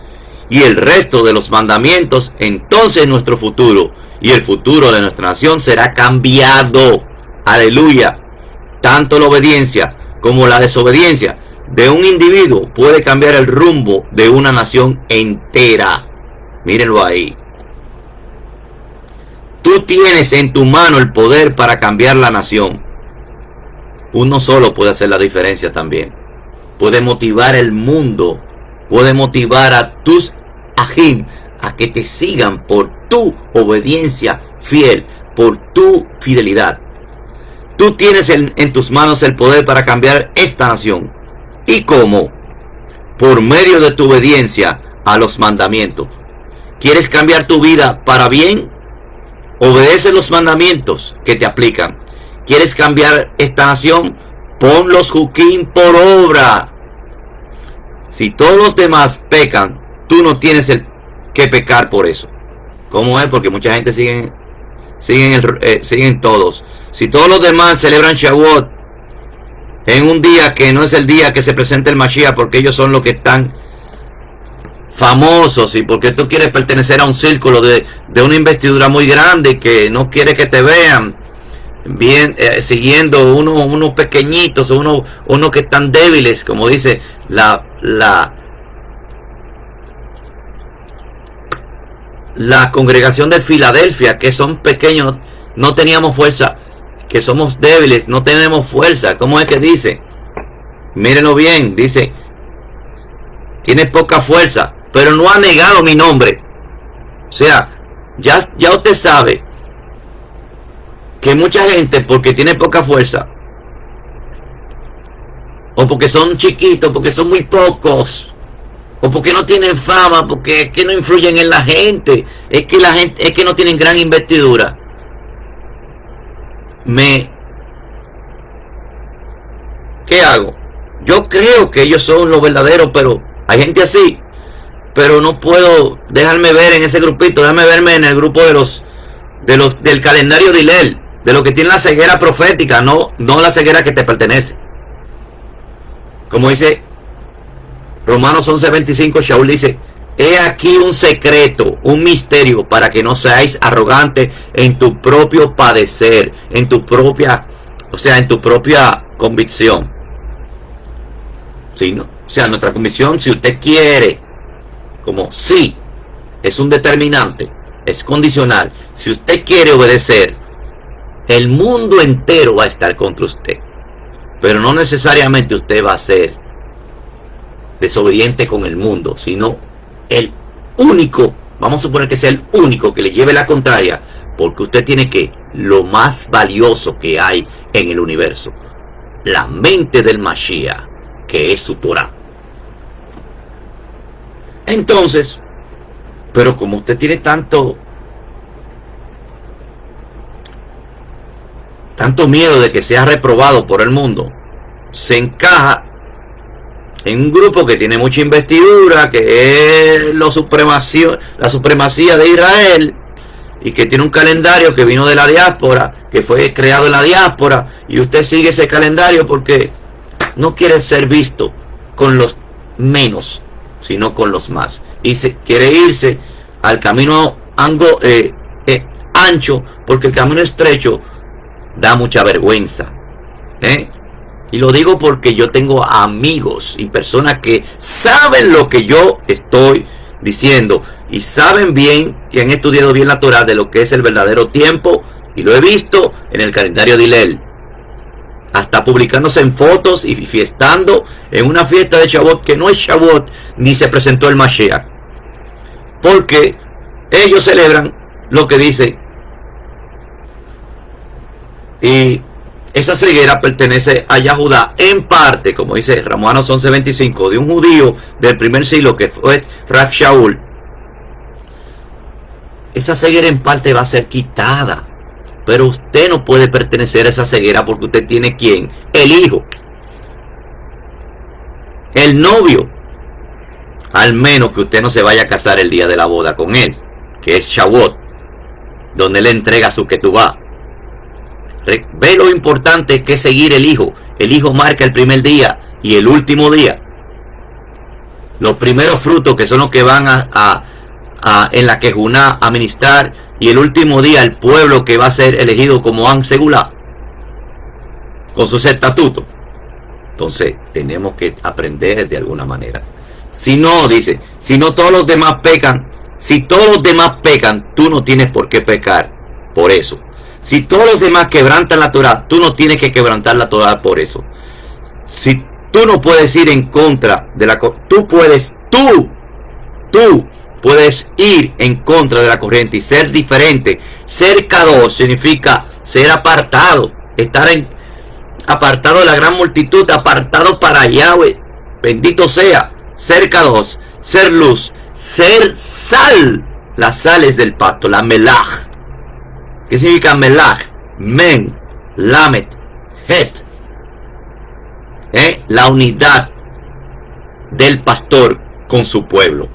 y el resto de los mandamientos, entonces nuestro futuro y el futuro de nuestra nación será cambiado. Aleluya. Tanto la obediencia como la desobediencia de un individuo puede cambiar el rumbo de una nación entera. Mírenlo ahí. Tú tienes en tu mano el poder para cambiar la nación. Uno solo puede hacer la diferencia también. Puede motivar el mundo, puede motivar a tus ajim a que te sigan por tu obediencia fiel, por tu fidelidad. Tú tienes en tus manos el poder para cambiar esta nación. ¿Y cómo? Por medio de tu obediencia a los mandamientos. ¿Quieres cambiar tu vida para bien? Obedece los mandamientos que te aplican. ¿Quieres cambiar esta nación? Pon los jukim por obra. Si todos los demás pecan, tú no tienes que pecar por eso. ¿Cómo es? Porque mucha gente siguen todos. Si todos los demás celebran Shavuot en un día que no es el día que se presenta el Mashiach, porque ellos son los que están famosos y porque tú quieres pertenecer a un círculo de una investidura muy grande que no quiere que te vean bien, siguiendo unos pequeñitos, unos que están débiles, como dice la congregación de Filadelfia, que son pequeños, no teníamos fuerza. que somos débiles, no tenemos fuerza. ¿Cómo es que dice? Mírenlo bien, dice, tiene poca fuerza, pero no ha negado mi nombre. O sea, ya usted sabe que mucha gente, porque tiene poca fuerza, o porque son chiquitos, porque son muy pocos, o porque no tienen fama, porque es que no influyen en la gente, es que no tienen gran investidura, ¿qué hago? Yo creo que ellos son los verdaderos, pero hay gente así, pero no puedo dejarme ver en ese grupito. Déjame verme en el grupo del calendario de Hillel, de lo que tiene la ceguera profética, no la ceguera que te pertenece. Como dice Romanos 11:25, Shaul dice, he aquí un secreto, un misterio, para que no seáis arrogantes en tu propio padecer, en tu propia convicción. ¿Sí, no? O sea, nuestra convicción, si usted quiere, como sí, es un determinante, es condicional. Si usted quiere obedecer, el mundo entero va a estar contra usted. Pero no necesariamente usted va a ser desobediente con el mundo, sino el único, vamos a suponer que sea el único que le lleve la contraria, porque usted tiene que, lo más valioso que hay en el universo, la mente del Mashiach, que es su Torah. Entonces, pero como usted tiene tanto miedo de que sea reprobado por el mundo, se encaja en un grupo que tiene mucha investidura, que es la supremacía de Israel, y que tiene un calendario que vino de la diáspora, que fue creado en la diáspora, y usted sigue ese calendario porque no quiere ser visto con los menos, sino con los más, y quiere irse al camino ancho, porque el camino estrecho da mucha vergüenza, y lo digo porque yo tengo amigos y personas que saben lo que yo estoy diciendo y saben bien, que han estudiado bien la Torah, de lo que es el verdadero tiempo, y lo he visto en el calendario de Hillel, hasta publicándose en fotos y fiestando en una fiesta de Shavuot que no es Shavuot, ni se presentó el Mashiach, porque ellos celebran lo que dice. Y esa ceguera pertenece a Yahudá, en parte, como dice Romanos 11:25, de un judío del primer siglo que fue Rav Shaul. Esa ceguera en parte va a ser quitada, pero usted no puede pertenecer a esa ceguera, porque usted tiene ¿quién? El hijo, el novio, al menos que usted no se vaya a casar el día de la boda con él, que es Shavuot, donde él entrega su ketubá. Ve lo importante que es seguir el hijo. El hijo marca el primer día y el último día. Los primeros frutos, que son los que van en la Kejuná a ministrar, y el último día el pueblo que va a ser elegido como Am Segulá, con sus estatutos. Entonces tenemos que aprender de alguna manera. Si no, dice, si no todos los demás pecan, si todos los demás pecan, tú no tienes por qué pecar por eso. Si todos los demás quebrantan la Torah, tú no tienes que quebrantar la Torah por eso. Si tú no puedes ir en contra de la corriente, tú puedes ir en contra de la corriente y ser diferente. Ser Kadosh significa ser apartado, apartado de la gran multitud, apartado para Yahweh. Bendito sea. Ser Kadosh, ser luz, ser sal. Las sales del pacto, la melach. ¿Qué significa melach? Men, lamet, het. La unidad del pastor con su pueblo,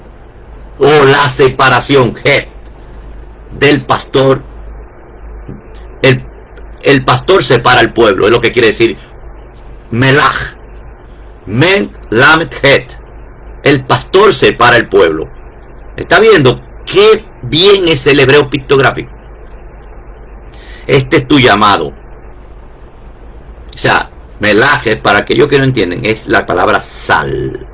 o la separación, het, del pastor. El pastor separa al pueblo, es lo que quiere decir melach. Men, lamet, het. El pastor separa el pueblo. ¿Está viendo qué bien es el hebreo pictográfico? Este es tu llamado. O sea, melaje, para aquellos que no entienden, es la palabra sal.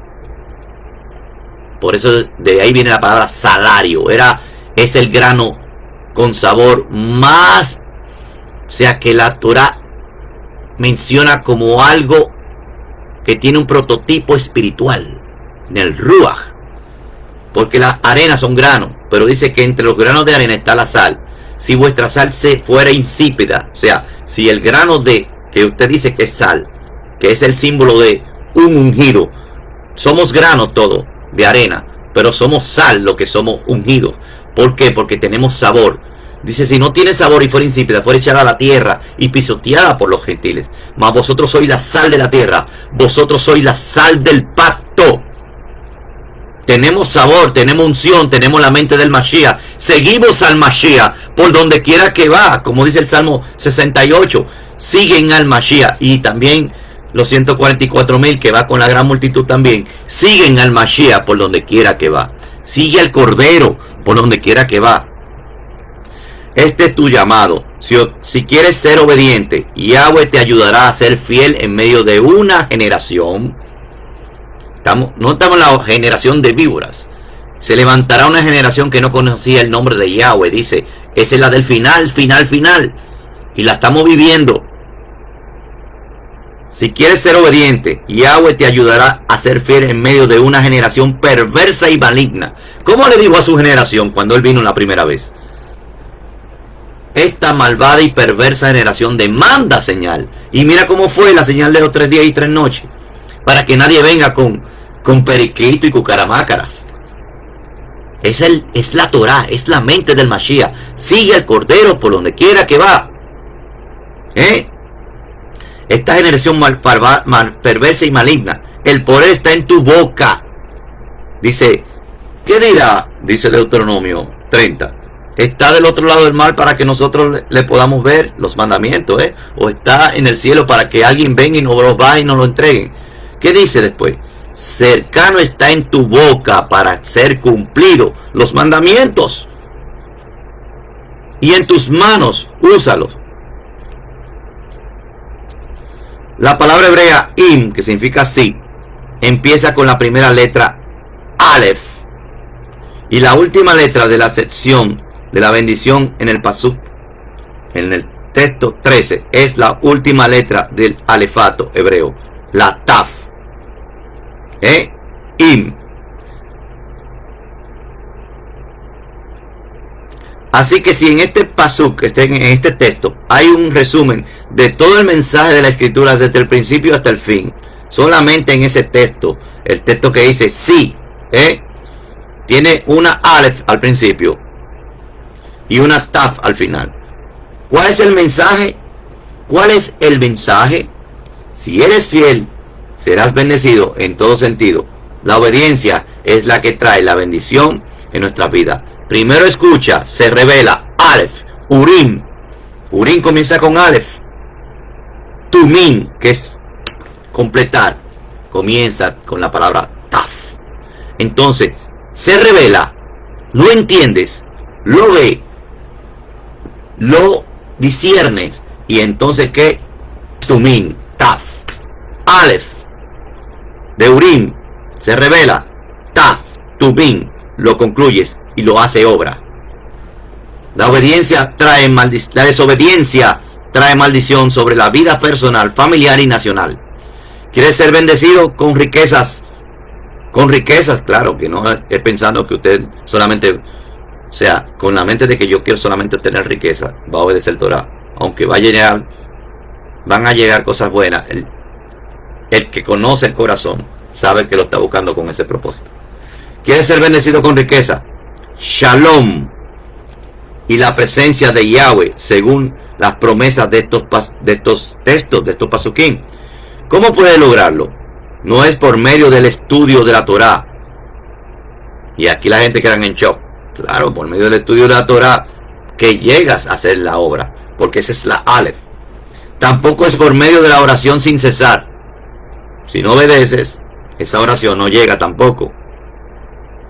Por eso de ahí viene la palabra salario. Es el grano con sabor más sea que la Torah menciona como algo que tiene un prototipo espiritual, en el Ruach. Porque las arenas son granos, pero dice que entre los granos de arena está la sal. Si vuestra sal se fuera insípida, o sea, si el grano de que usted dice que es sal, que es el símbolo de un ungido, somos granos todos de arena, pero somos sal lo que somos ungidos. ¿Por qué? Porque tenemos sabor. Dice, si no tiene sabor y fuera insípida, fuera echada a la tierra y pisoteada por los gentiles. Mas vosotros sois la sal de la tierra, vosotros sois la sal del pacto. Tenemos sabor, tenemos unción, tenemos la mente del Mashiach. Seguimos al Mashiach por donde quiera que va, como dice el Salmo 68. Siguen al Mashiach. Y también los 144,000 que va con la gran multitud también. Siguen al Mashiach por donde quiera que va. Sigue al Cordero por donde quiera que va. Este es tu llamado. Si quieres ser obediente, Yahweh te ayudará a ser fiel en medio de una generación. No estamos en la generación de víboras. Se levantará una generación que no conocía el nombre de Yahweh. Dice, esa es la del final. Y la estamos viviendo. Si quieres ser obediente, Yahweh te ayudará a ser fiel en medio de una generación perversa y maligna. ¿Cómo le dijo a su generación cuando él vino la primera vez? Esta malvada y perversa generación demanda señal. Y mira cómo fue la señal de los 3 días y 3 noches. Para que nadie venga con periquito y cucaramácaras. Es la Torah, es la mente del Mashiach. Sigue al Cordero por donde quiera que va. Esta generación perversa y maligna, el poder está en tu boca. Dice, ¿qué dirá? Dice Deuteronomio 30. Está del otro lado del mar para que nosotros le podamos ver los mandamientos, o está en el cielo para que alguien venga y nos los va y nos lo entreguen. ¿Qué dice después? Cercano está en tu boca para ser cumplido los mandamientos. Y en tus manos, úsalos. La palabra hebrea im, que significa sí, empieza con la primera letra Aleph. Y la última letra de la sección de la bendición en el pasuk, en el texto 13, es la última letra del alefato hebreo, la taf. Im. Así que si en este pasuk, en este texto, hay un resumen de todo el mensaje de la escritura desde el principio hasta el fin, solamente en ese texto, el texto que dice sí, tiene una Aleph al principio y una Taf al final. ¿Cuál es el mensaje? ¿Cuál es el mensaje? Si eres fiel, serás bendecido en todo sentido. La obediencia es la que trae la bendición en nuestra vida. Primero escucha, se revela, Aleph, Urim. Urim comienza con Aleph. Tumim, que es completar, comienza con la palabra Taf. Entonces, se revela, lo entiendes, lo ve, lo disciernes, y entonces ¿qué? Tumim, Taf, Aleph, de Urim, se revela, Taf, Tumim, lo concluyes y lo hace obra. La obediencia trae la desobediencia trae maldición sobre la vida personal, familiar y nacional. ¿Quieres ser bendecido con riquezas? Con riquezas, claro, que no es pensando que usted solamente, o sea, con la mente de que yo quiero solamente obtener riqueza, va a obedecer Torah. Aunque van a llegar cosas buenas. El que conoce el corazón sabe que lo está buscando con ese propósito. ¿Quieres ser bendecido con riqueza? Shalom y la presencia de Yahweh según las promesas de estos textos, de estos pasukim. ¿Cómo puedes lograrlo? No es por medio del estudio de la Torah. Y aquí la gente queda en shock. Claro, por medio del estudio de la Torah que llegas a hacer la obra, porque esa es la Aleph. Tampoco es por medio de la oración sin cesar. Si no obedeces, esa oración no llega tampoco.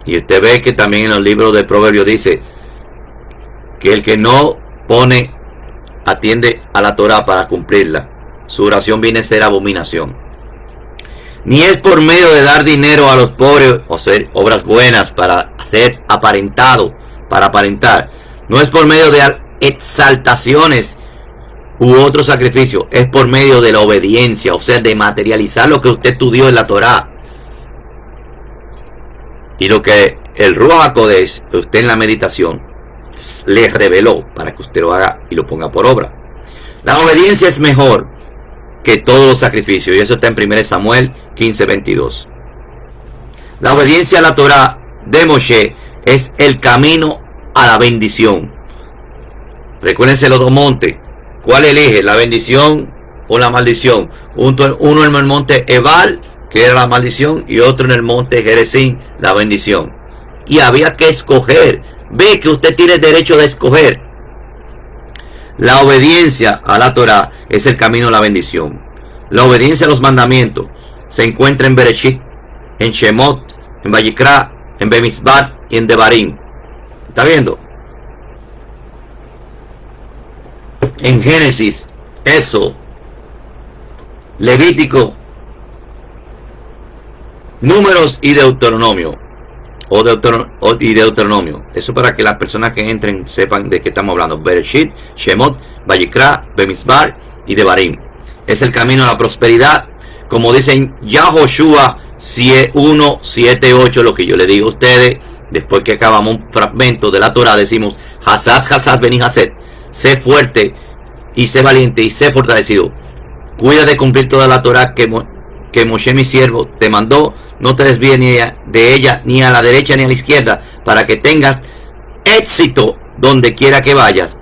Y usted ve que también en los libros de Proverbios dice que el que no atiende a la Torah para cumplirla, su oración viene a ser abominación. Ni es por medio de dar dinero a los pobres o hacer obras buenas para ser aparentado, para aparentar. No es por medio de exaltaciones u otro sacrificio, es por medio de la obediencia, o sea, de materializar lo que usted estudió en la Torá. Y lo que el Ruach HaKodesh, usted en la meditación, le reveló para que usted lo haga y lo ponga por obra. La obediencia es mejor que todos los sacrificios, y eso está en 1 Samuel 15:22. La obediencia a la Torá de Moshe es el camino a la bendición. Recuérdense los dos montes. ¿Cuál elige? ¿La bendición o la maldición? Uno en el monte Ebal, que era la maldición, y otro en el monte Gerizim, la bendición. Y había que escoger. Ve que usted tiene derecho de escoger. La obediencia a la Torá es el camino a la bendición. La obediencia a los mandamientos se encuentra en Bereshit, en Shemot, en Vayikra, en Bemizbat y en Devarim. ¿Está viendo? En Génesis, eso, Levítico, Números y Deuteronomio. Y Deuteronomio. Eso para que las personas que entren sepan de qué estamos hablando. Bereshit, Shemot, Vayikra, Bemizbar y Devarim. Es el camino a la prosperidad. Como dicen Yahoshua 1, 7, 8, lo que yo le digo a ustedes. Después que acabamos un fragmento de la Torah, decimos Hazad, Hazad, Beni Hazed. Sé fuerte y sé valiente y sé fortalecido. Cuida de cumplir toda la Torah que Moshe mi siervo te mandó. No te desvíes ni de ella, ni a la derecha ni a la izquierda, para que tengas éxito donde quiera que vayas.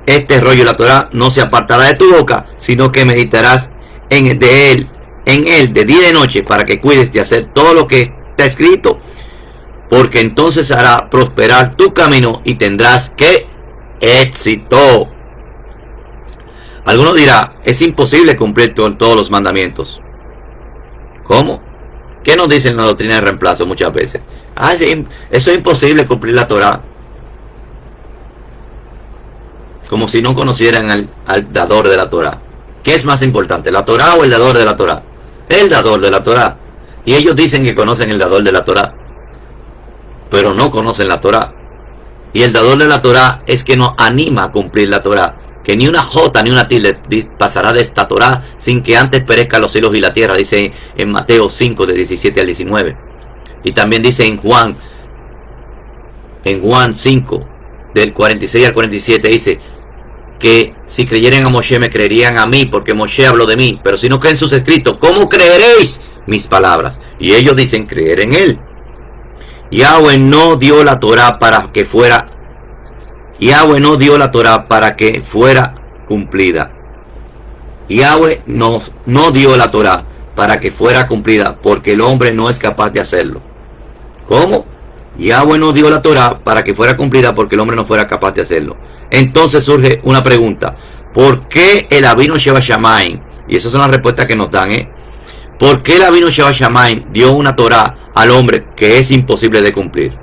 Este rollo de la Torah no se apartará de tu boca, sino que meditarás en él de día y de noche, para que cuides de hacer todo lo que está escrito, porque entonces hará prosperar tu camino y tendrás que éxito. Alguno dirá, es imposible cumplir todos los mandamientos. ¿Cómo? ¿Qué nos dicen la doctrina de reemplazo muchas veces? Sí, eso es imposible cumplir la Torah. Como si no conocieran al dador de la Torah. ¿Qué es más importante, la Torah o el dador de la Torah? El dador de la Torah. Y ellos dicen que conocen el dador de la Torah, pero no conocen la Torah. Y el dador de la Torah es que nos anima a cumplir la Torah. Que ni una jota ni una tilde pasará de esta Torah sin que antes perezcan los cielos y la tierra, dice en Mateo 5 de 17 al 19. Y también dice en Juan 5 del 46 al 47, dice que si creyeran a Moshe me creerían a mí, porque Moshe habló de mí. Pero si no creen sus escritos, ¿cómo creeréis mis palabras? Y ellos dicen creer en él. Yahweh no dio la Torah para que fuera cumplida. Yahweh no dio la Torah para que fuera cumplida, porque el hombre no es capaz de hacerlo. ¿Cómo? Yahweh no dio la Torah para que fuera cumplida, porque el hombre no fuera capaz de hacerlo. Entonces surge una pregunta. ¿Por qué el Avinu Sheba Shamayim? Y esas son las respuestas que nos dan, ¿Por qué el Avinu Sheba Shamayim dio una Torah al hombre que es imposible de cumplir?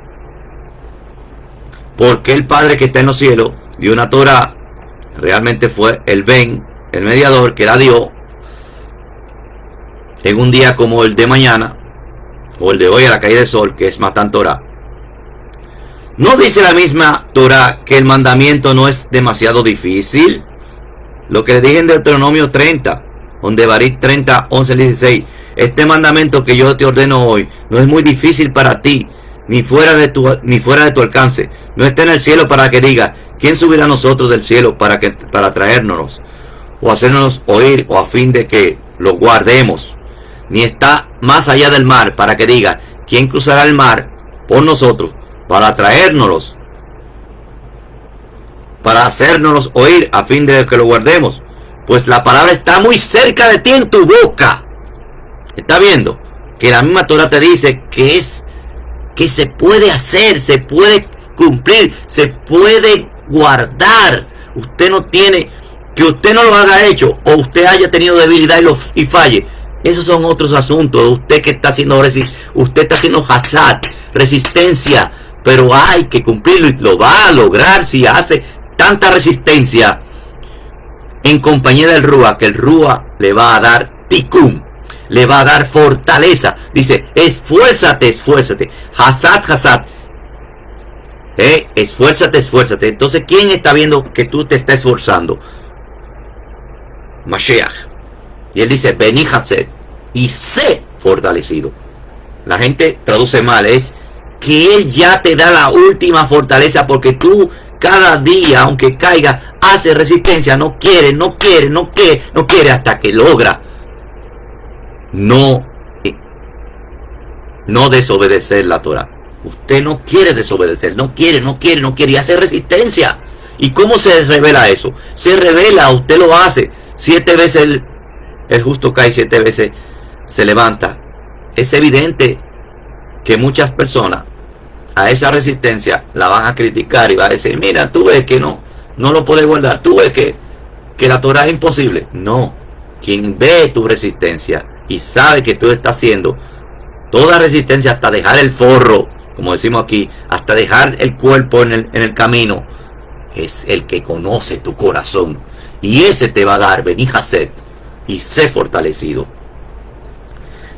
¿Por qué el Padre que está en los cielos dio una Torah? Realmente fue el Ben, el mediador, que la dio en un día como el de mañana, o el de hoy a la caída del sol, que es Matan Torah. ¿No dice la misma Torah que el mandamiento no es demasiado difícil? Lo que le dije en Deuteronomio 30, donde Barit 30, 11, 16. Este mandamento que yo te ordeno hoy no es muy difícil para ti, ni fuera de tu alcance. No está en el cielo para que diga, ¿quién subirá a nosotros del cielo para traérnoslos? O hacernos oír, o a fin de que lo guardemos. Ni está más allá del mar para que diga, ¿quién cruzará el mar por nosotros para traérnoslos? Para hacernos oír a fin de que lo guardemos. Pues la palabra está muy cerca de ti en tu boca. ¿Está viendo? Que la misma Torah te dice que se puede hacer, se puede cumplir, se puede guardar. Usted no tiene, que usted no lo haya hecho, o usted haya tenido debilidad y falle. Esos son otros asuntos. Usted que está haciendo hazad, resistencia, pero hay que cumplirlo y lo va a lograr si hace tanta resistencia en compañía del Ruach, que el Ruach le va a dar tikkun, le va a dar fortaleza. Dice, esfuérzate, hazad, esfuérzate. Entonces, ¿quién está viendo que tú te estás esforzando? Mashiach. Y él dice, vení Haset, y sé fortalecido. La gente traduce mal, es que él ya te da la última fortaleza, porque tú cada día, aunque caiga, hace resistencia, no quiere, hasta que logra no desobedecer la Torah. Usted no quiere desobedecer, no quiere, y hace resistencia. ¿Y cómo se revela eso? Se revela, usted lo hace. 7 veces el justo cae, 7 veces se levanta. Es evidente que muchas personas a esa resistencia la van a criticar y va a decir, mira, tú ves que no lo puedes guardar, tú ves que la Torah es imposible. No, quien ve tu resistencia y sabe que tú estás haciendo toda resistencia hasta dejar el forro, como decimos aquí, hasta dejar el cuerpo en el camino, es el que conoce tu corazón, y ese te va a dar vení Haset y sé fortalecido.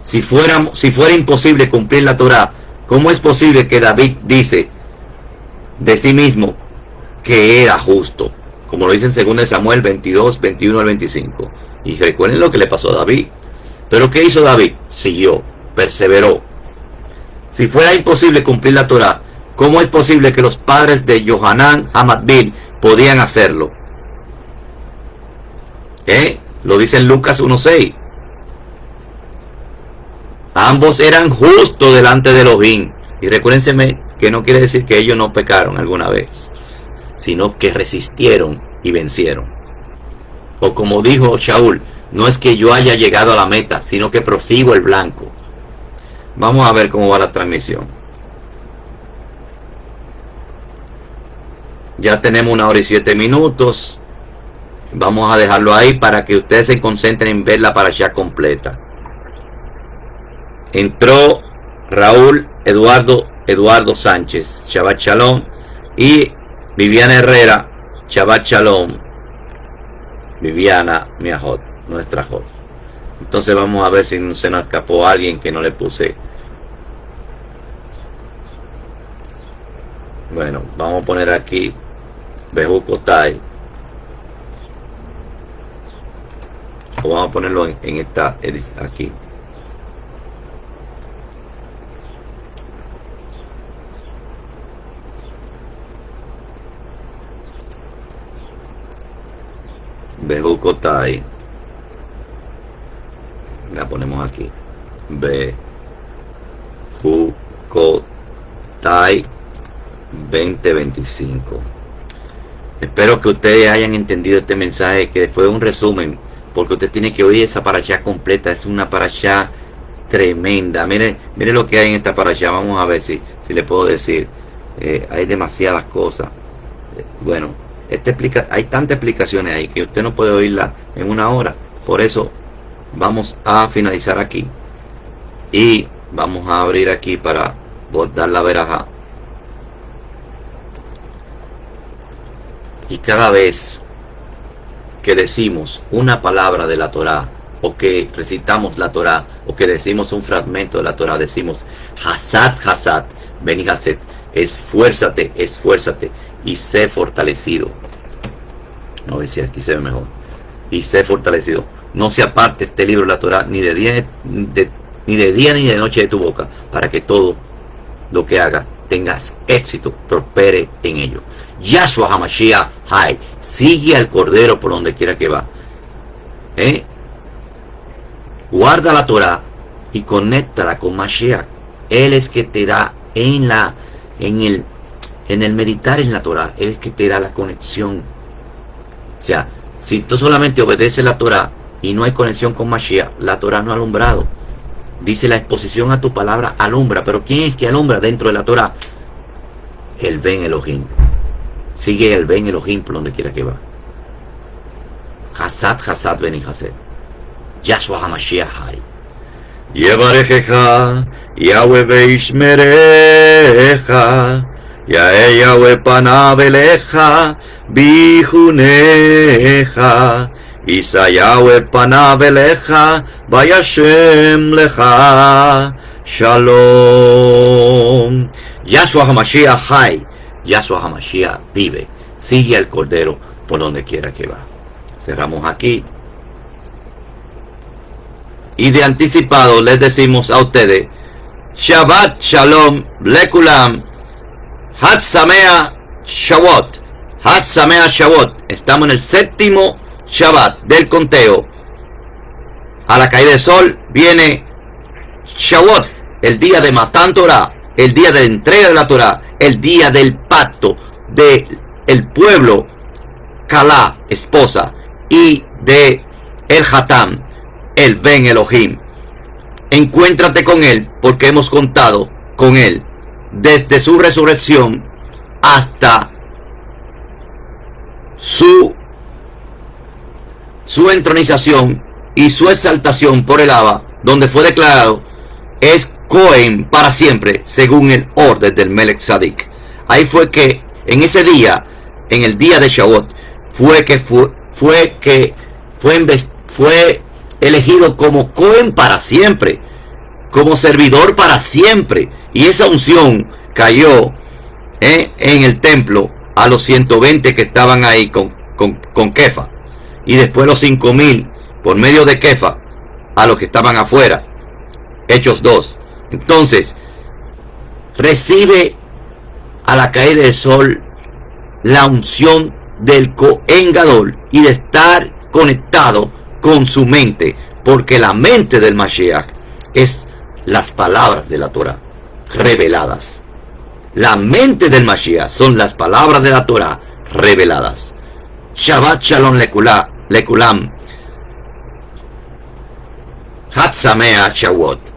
Si fuera imposible cumplir la Torah, ¿cómo es posible que David dice de sí mismo que era justo? Como lo dice en 2 Samuel 22, 21 al 25. Y recuerden lo que le pasó a David. Pero ¿qué hizo David? Siguió, perseveró. Si fuera imposible cumplir la Torah, ¿cómo es posible que los padres de Johanán Hamatbil podían hacerlo? Lo dice en Lucas 1:6. Ambos eran justos delante de Elohim. Y recuérdense que no quiere decir que ellos no pecaron alguna vez, sino que resistieron y vencieron. O como dijo Shaul, no es que yo haya llegado a la meta, sino que prosigo el blanco. Vamos a ver cómo va la transmisión. Ya tenemos 1 hora y 7 minutos. Vamos a dejarlo ahí para que ustedes se concentren en ver la parashá completa. Entró Raúl Eduardo Sánchez, Shabbat Shalom, y Viviana Herrera, Shabbat Shalom. Viviana, mi ajot, nuestra ajot. Entonces vamos a ver si se nos escapó alguien que no le puse. Bueno, vamos a poner aquí Bejucotai. O vamos a ponerlo en esta aquí. Bejucotai. La ponemos aquí. Bejucotai 2025. Espero que ustedes hayan entendido este mensaje, que fue un resumen, porque usted tiene que oír esa parashá completa. Es una parashá tremenda. Mire lo que hay en esta parashá. Vamos a ver si le puedo decir. Hay demasiadas cosas. Bueno, hay tantas explicaciones ahí que usted no puede oírla en 1 hora. Por eso vamos a finalizar aquí y vamos a abrir aquí para dar la verajá. Y cada vez que decimos una palabra de la Torah, o que recitamos la Torah, o que decimos un fragmento de la Torah, decimos Hasat, vení Haset, esfuérzate y sé fortalecido. No sé si aquí se ve mejor. Y sé fortalecido. No se aparte este libro de la Torah ni de día ni de noche de tu boca, para que todo lo que hagas tengas éxito, prospere en ello. Yahshua HaMashiach Hay. Sigue al Cordero por donde quiera que va. Guarda la Torah y conéctala con Mashiach. Él es que te da en el meditar en la Torah. Él es que te da la conexión. O sea, si tú solamente obedeces la Torah y no hay conexión con Mashiach, la Torah no ha alumbrado. Dice la exposición a tu palabra alumbra. Pero ¿quién es que alumbra dentro de la Torah? El Ben Elohim. Sigue el Ben Elohim por donde quiera que va. Hasat Beni Haset. Yahshua HaMashiach Hay. Yevarejeja Yahweh Beishmereja Yahweh Panav Eleja Bijuneja Yahweh Panav Eleja Vayashem Leja Shalom. Yahshua HaMashiach Hay. Yahshua HaMashiach vive. Sigue al Cordero por donde quiera que va. Cerramos aquí Y de anticipado les decimos a ustedes, Shabbat Shalom Lekulam, Hag Sameach Shavuot, Hag Sameach Shavuot. Estamos en el séptimo Shabbat del conteo. A la caída del sol viene Shavuot, el día de Matan Torah, el día de la entrega de la Torah, el día del pacto del pueblo, Kalá, esposa, y de el Hatam, el Ben Elohim. Encuéntrate con él, porque hemos contado con él desde su resurrección hasta su entronización y su exaltación por el Abba, donde fue declarado es Cohen para siempre, según el orden del Melech Tzadik. Ahí fue que en ese día, en el día de Shavuot, fue elegido como Cohen para siempre, como servidor para siempre. Y esa unción cayó en el templo a los 120 que estaban ahí con Kefa, y después los 5000 por medio de Kefa a los que estaban afuera. Hechos 2. Entonces recibe a la caída del sol la unción del Cohen Gadol y de estar conectado con su mente, porque la mente del Mashiach es las palabras de la Torah reveladas. La mente del Mashiach son las palabras de la Torah reveladas. Shabbat Shalom Lekulam, Hag Sameach Shavuot.